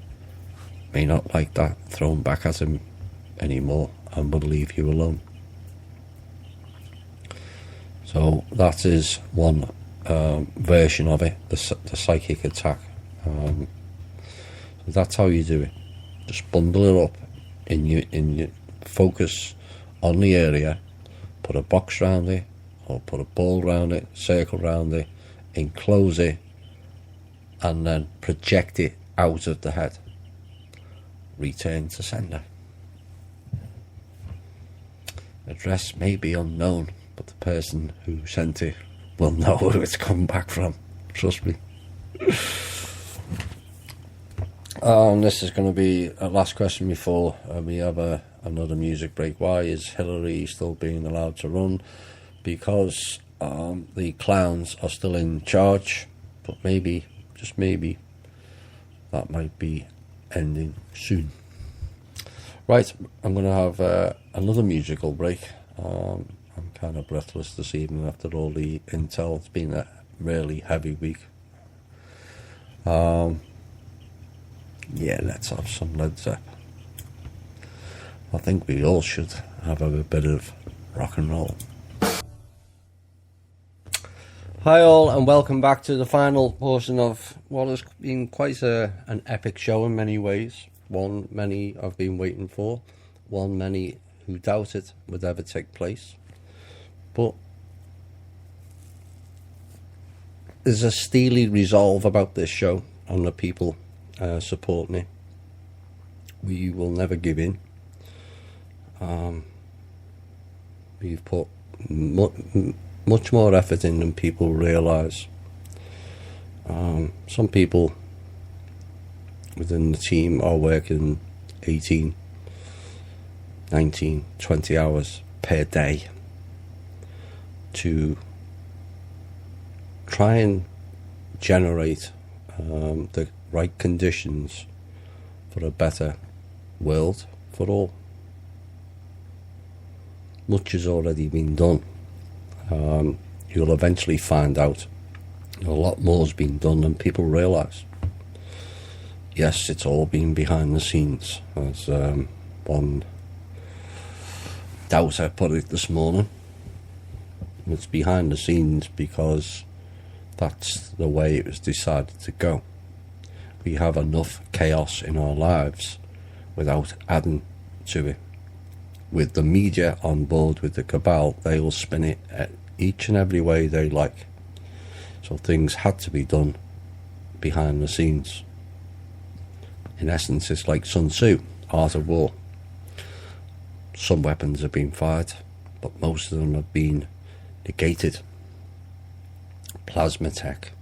[SPEAKER 1] may not like that thrown back at him anymore and will leave you alone. So that is one version of it, the psychic attack. So that's how you do it. Just bundle it up in your focus on the area, put a box round it, or put a ball round it, circle round it, enclose it, and then project it out of the head. Return to sender. Address may be unknown, but the person who sent it will know who it's come back from. Trust me. And this is going to be a last question before we have another music break. Why is Hillary still being allowed to run? Because the clowns are still in charge, but maybe, just maybe, that might be ending soon. Right, I'm going to have another musical break. I'm kind of breathless this evening after all the intel. It's been a really heavy week. Yeah, let's have some Led Zeppelin. I think we all should have a bit of rock and roll. Hi all, and welcome back to the final portion of what has been quite an epic show in many ways. One many have been waiting for, one many who doubt it would ever take place. But there's a steely resolve about this show and the people supporting it. We will never give in. We've put much more effort in than people realise. Some people within the team are working 18, 19, 20 hours per day to try and generate the right conditions for a better world for all. Much has already been done. You'll eventually find out a lot more's been done than people realise. Yes, it's all been behind the scenes, as one doubter put it this morning. It's behind the scenes because that's the way it was decided to go. We have enough chaos in our lives without adding to it. With the media on board with the cabal, they will spin it each and every way they like. So things had to be done behind the scenes. In essence, it's like Sun Tzu, Art of War. Some weapons have been fired, but most of them have been negated. Plasma tech,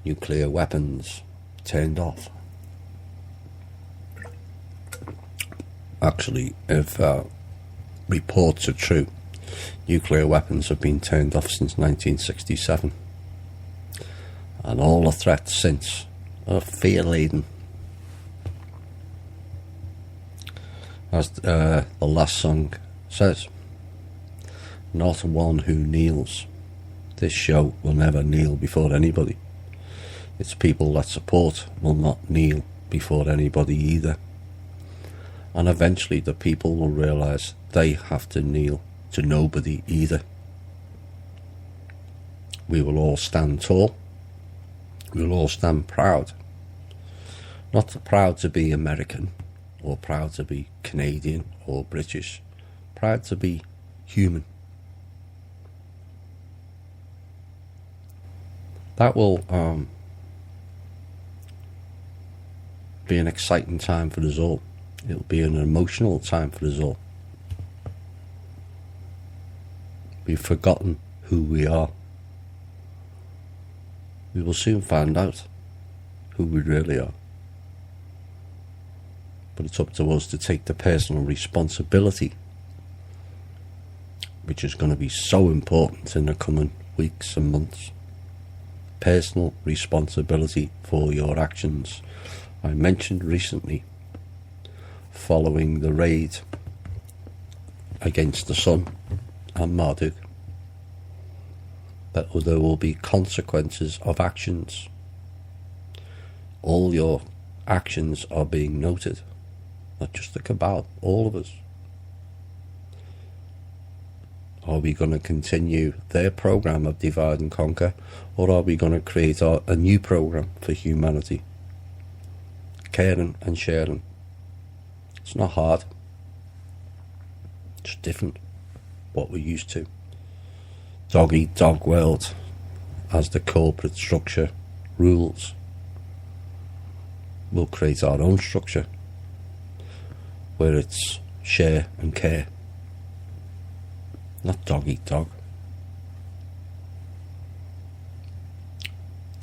[SPEAKER 1] nuclear weapons, turned off. Actually, if reports are true, nuclear weapons have been turned off since 1967. And all the threats since are fear-laden. As the last song says, not one who kneels. This show will never kneel before anybody. Its people that support will not kneel before anybody either. And eventually the people will realise they have to kneel to nobody either. We will all stand tall. We will all stand proud. Not proud to be American, or proud to be Canadian or British. Proud to be human. That will be an exciting time for us all. It'll be an emotional time for us all. We've forgotten who we are. We will soon find out who we really are. But it's up to us to take the personal responsibility, which is going to be so important in the coming weeks and months. Personal responsibility for your actions. I mentioned recently, following the raid against the Sun and Marduk, that there will be consequences of actions. All your actions are being noted, not just the cabal, all of us. Are we going to continue their program of divide and conquer, or are we going to create a new program for humanity? Caring and sharing. It's not hard. It's different. What we're used to. Dog eat dog world as the corporate structure rules we'll create our own structure where it's share and care, not dog eat dog.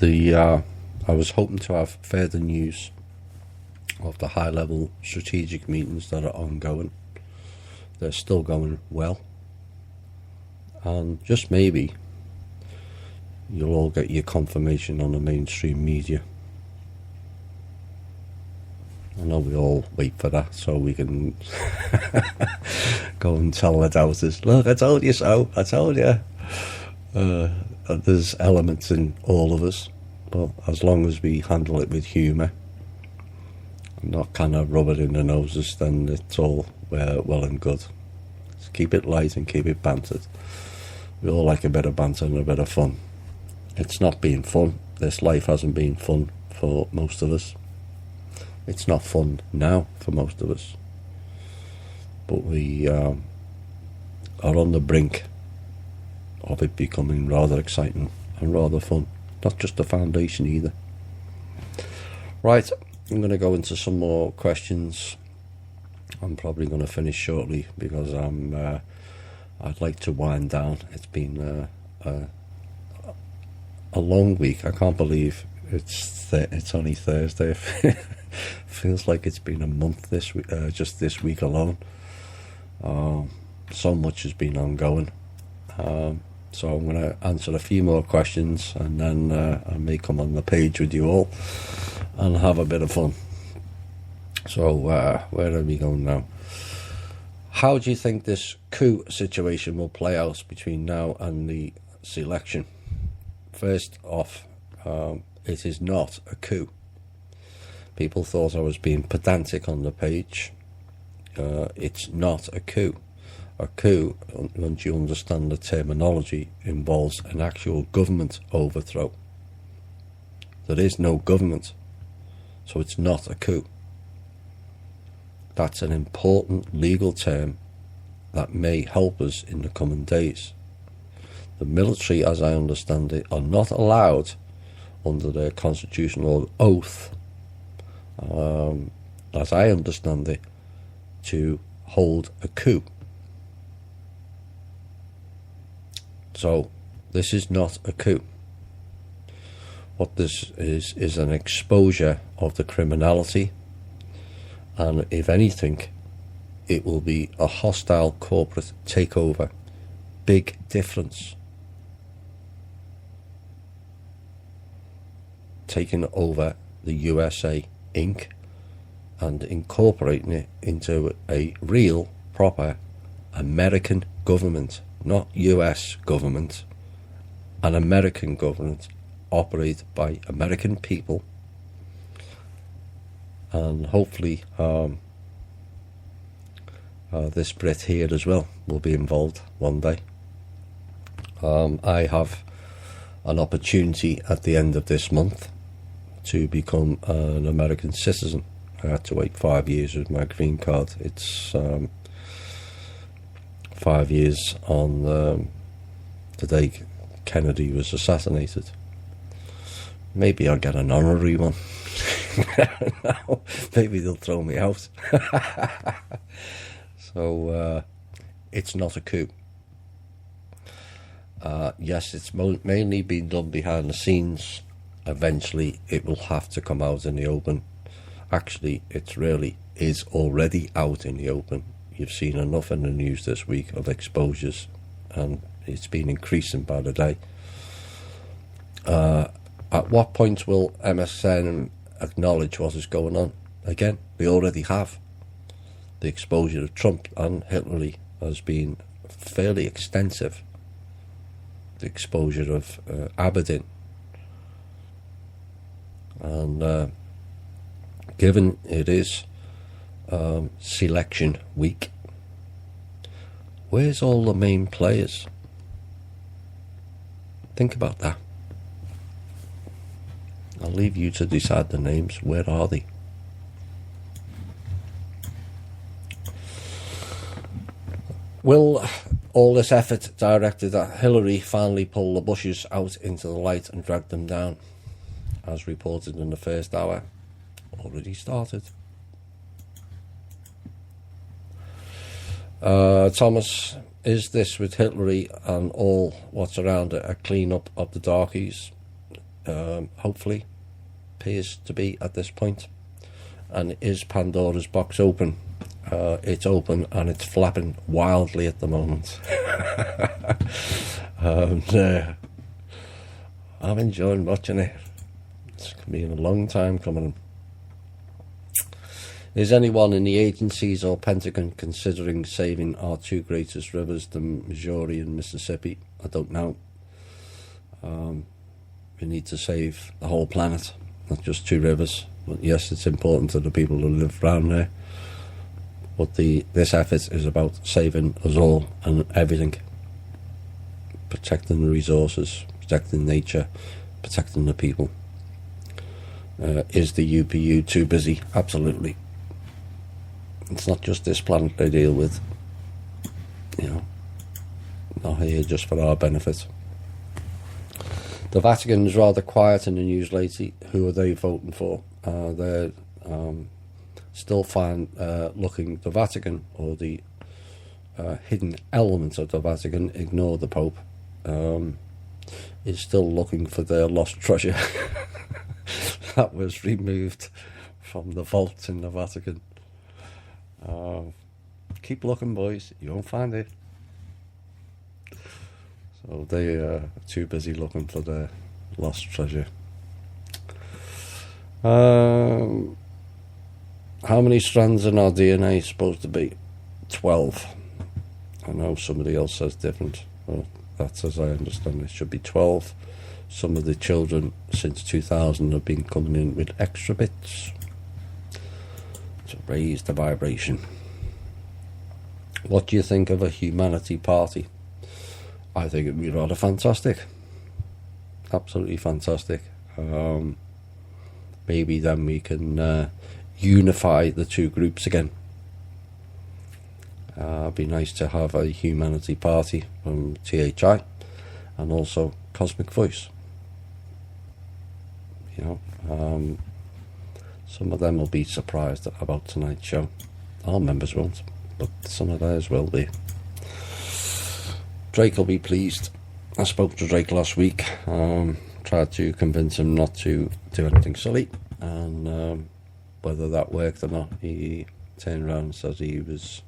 [SPEAKER 1] I was hoping to have further news of the high-level strategic meetings that are ongoing. They're still going well, and just maybe you'll all get your confirmation on the mainstream media. I know we all wait for that so we can go and tell the doubters, look, I told you so, I told you. There's elements in all of us, but as long as we handle it with humour and not kind of rub it in the noses, then it's all well and good. Just keep it light and keep it bantered. We all like a bit of banter and a bit of fun. It's not been fun. This life hasn't been fun for most of us. It's not fun now for most of us. But we are on the brink of it becoming rather exciting and rather fun. Not just the foundation either. Right, I'm going to go into some more questions. I'm probably going to finish shortly because I'd like to wind down. It's been a long week. I can't believe it's only Thursday. Feels like it's been a month this week, just this week alone. So much has been ongoing. So I'm going to answer a few more questions, and then I may come on the page with you all and have a bit of fun. So where are we going now? How do you think this coup situation will play out between now and the election? First off, it is not a coup. People thought I was being pedantic on the page. It's not a coup. A coup, once you understand the terminology, involves an actual government overthrow. There is no government, so it's not a coup. That's an important legal term that may help us in the coming days. The military, as I understand it, are not allowed under their constitutional oath, as I understand it, to hold a coup. So this is not a coup. What this is an exposure of the criminality, and if anything, it will be a hostile corporate takeover. Big difference. Taking over the USA Inc. and incorporating it into a real, proper American government, not US government, an American government operated by American people, and hopefully this Brit here as well will be involved one day. I have an opportunity at the end of this month to become an American citizen. I had to wait 5 years with my green card. It's 5 years on the day Kennedy was assassinated. Maybe I'll get an honorary one. No, maybe they'll throw me out. So it's not a coup. Yes, it's mainly been done behind the scenes. Eventually it will have to come out in the open. Actually, it really is already out in the open. You've seen enough in the news this week of exposures, and it's been increasing by the day. At what point will MSN acknowledge what is going on? Again, we already have. The exposure of Trump and Hillary has been fairly extensive. The exposure of Aberdeen. And given it is selection week, where's all the main players? Think about that. I'll leave you to decide the names. Where are they? Will all this effort directed at Hillary finally pull the Bushes out into the light and drag them down, as reported in the first hour? already started. Thomas, is this with Hitlery and all what's around it a clean-up of the darkies? Hopefully. Appears to be at this point. And is Pandora's box open? It's open and it's flapping wildly at the moment. I'm enjoying watching it. It's been a long time coming. Is anyone in the agencies or Pentagon considering saving our two greatest rivers, the Missouri and Mississippi? I don't know. We need to save the whole planet, not just two rivers. But yes, it's important to the people who live around there. But this effort is about saving us all and everything. Protecting the resources, protecting nature, protecting the people. Is the UPU too busy? Absolutely. It's not just this planet they deal with. You know, not here just for our benefit. The Vatican is rather quiet in the news lately. Who are they voting for? They're still looking, the Vatican, or the hidden elements of the Vatican, ignore the Pope, is still looking for their lost treasure that was removed from the vault in the Vatican. Keep looking, boys, you won't find it. So they are too busy looking for their lost treasure. How many strands in our DNA is supposed to be? 12. I know somebody else says different. Well, that's as I understand it. Should be 12. Some of the children since 2000 have been coming in with extra bits to raise the vibration. What do you think of a humanity party? I think it'd be rather fantastic. Absolutely fantastic. Maybe then we can unify the two groups again. It'd be nice to have a humanity party from THI and also Cosmic Voice. You know, some of them will be surprised about tonight's show. Our members won't, but some of theirs will be. Drake will be pleased. I spoke to Drake last week. Tried to convince him not to do anything silly, and whether that worked or not, he turned around and said he was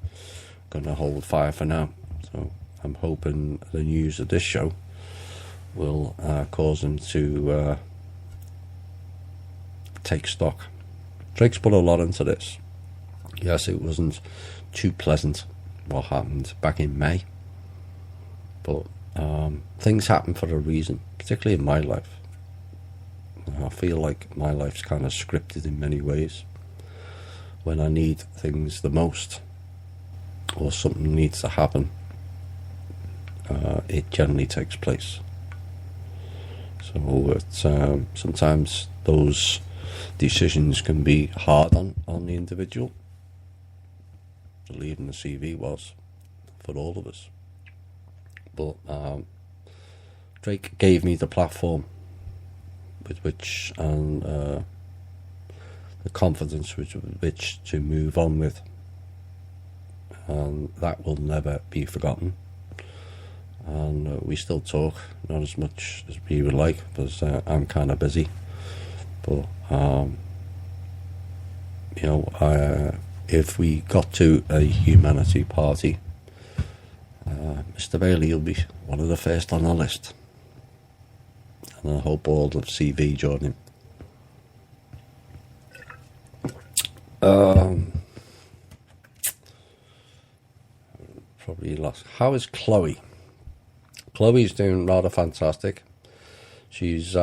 [SPEAKER 1] going to hold fire for now. So I'm hoping the news of this show will cause him to take stock. Drake's put a lot into this. Yes, it wasn't too pleasant what happened back in May, but things happen for a reason, particularly in my life. I feel like my life's kind of scripted in many ways. When I need things the most, or something needs to happen, it generally takes place. So it's, sometimes those decisions can be hard on the individual. Leaving the CV was for all of us. But Drake gave me the platform with which, and the confidence with which to move on with, and that will never be forgotten. And we still talk, not as much as we would like, because I'm kind of busy. But you know, if we got to a humanity party, Mr. Bailey will be one of the first on the list, and I hope all of CV join him. Probably lost. How is Chloe? Chloe's doing rather fantastic. She's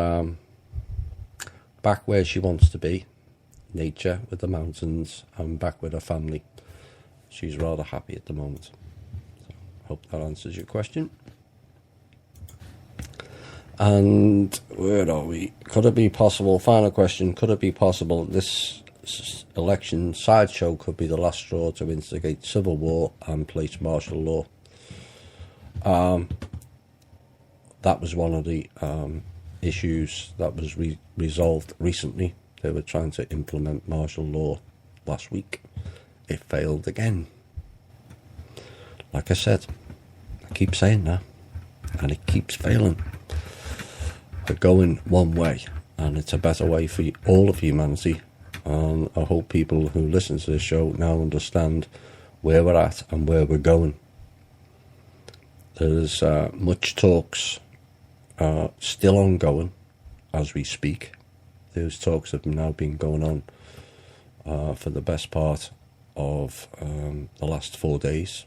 [SPEAKER 1] back where she wants to be, nature with the mountains, and back with her family. She's rather happy at the moment. So, hope that answers your question. And where are we? Could it be possible, final question, could it be possible this election sideshow could be the last straw to instigate civil war and place martial law? That was one of the issues that was resolved recently. They were trying to implement martial law last week. It failed again. Like I said, I keep saying that, and it keeps failing. We're going one way, and it's a better way for all of humanity. And I hope people who listen to this show now understand where we're at and where we're going. There's much talks still ongoing as we speak. Those talks have now been going on for the best part of the last 4 days,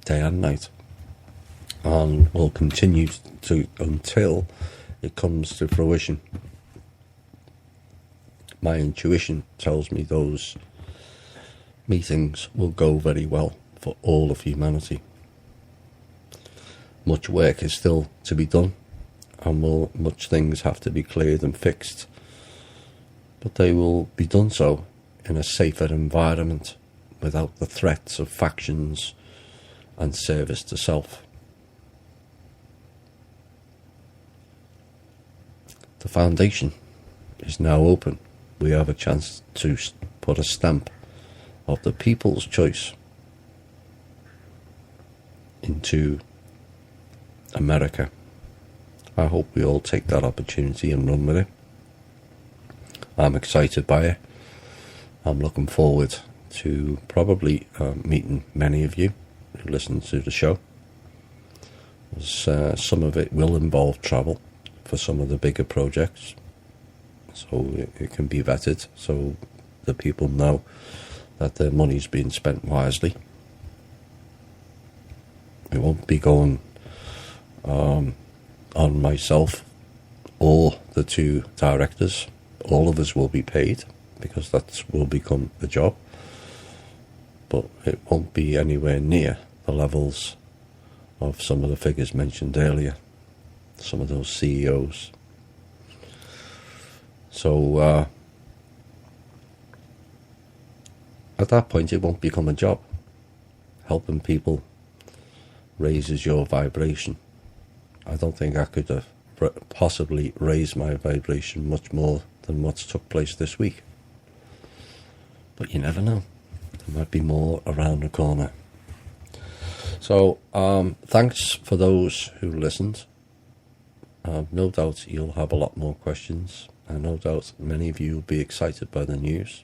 [SPEAKER 1] day and night, and will continue to until it comes to fruition. My intuition tells me those meetings will go very well for all of humanity. Much work is still to be done, and much things have to be cleared and fixed, but they will be done so in a safer environment without the threats of factions and service to self. The foundation is now open. We have a chance to put a stamp of the people's choice into America. I hope we all take that opportunity and run with it. I'm excited by it. I'm looking forward to probably meeting many of you who listen to the show. Some of it will involve travel for some of the bigger projects, so it can be vetted so the people know that their money's being spent wisely. It won't be going on myself or the two directors. All of us will be paid because that will become the job, but it won't be anywhere near the levels of some of the figures mentioned earlier, some of those CEOs. So at that point it won't become a job. Helping people raises your vibration. I don't think I could have possibly raised my vibration much more than what's took place this week. But you never know. There might be more around the corner. So thanks for those who listened. No doubt you'll have a lot more questions. And no doubt many of you will be excited by the news.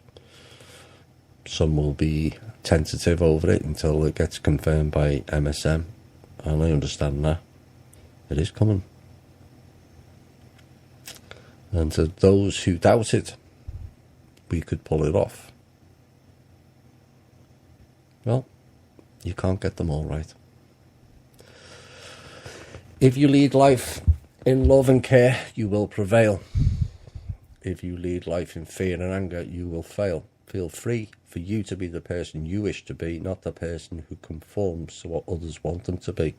[SPEAKER 1] Some will be tentative over it until it gets confirmed by MSM. And I understand that. It is coming. And to those who doubted we could pull it off, well, you can't get them all right. If you lead life in love and care, you will prevail. If you lead life in fear and anger, you will fail. Feel free for you to be the person you wish to be, not the person who conforms to what others want them to be.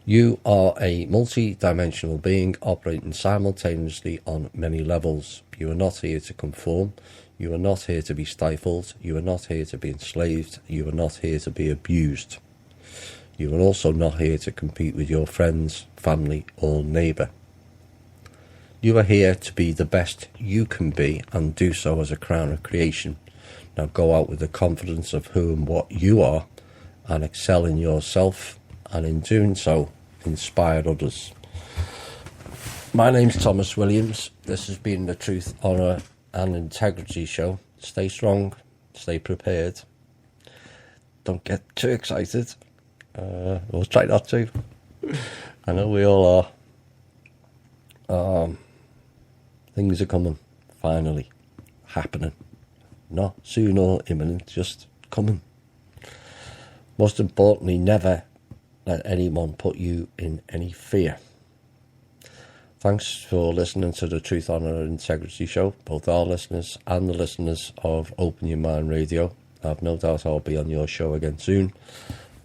[SPEAKER 1] You are a multi-dimensional being operating simultaneously on many levels. You are not here to conform. You are not here to be stifled. You are not here to be enslaved. You are not here to be abused. You are also not here to compete with your friends, family, or neighbour. You are here to be the best you can be and do so as a crown of creation. Now go out with the confidence of who and what you are and excel in yourself, and in doing so, inspire others. My name's Thomas Williams. This has been the Truth, Honour and Integrity Show. Stay strong, stay prepared. Don't get too excited. We'll try not to. I know we all are. Things are coming, finally, happening. Not soon or imminent, just coming. Most importantly, never let anyone put you in any fear. Thanks for listening to the Truth, Honour and Integrity Show, both our listeners and the listeners of Open Your Mind Radio. I've no doubt I'll be on your show again soon.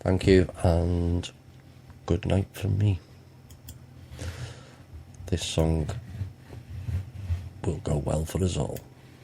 [SPEAKER 1] Thank you, and good night from me. This song will go well for us all.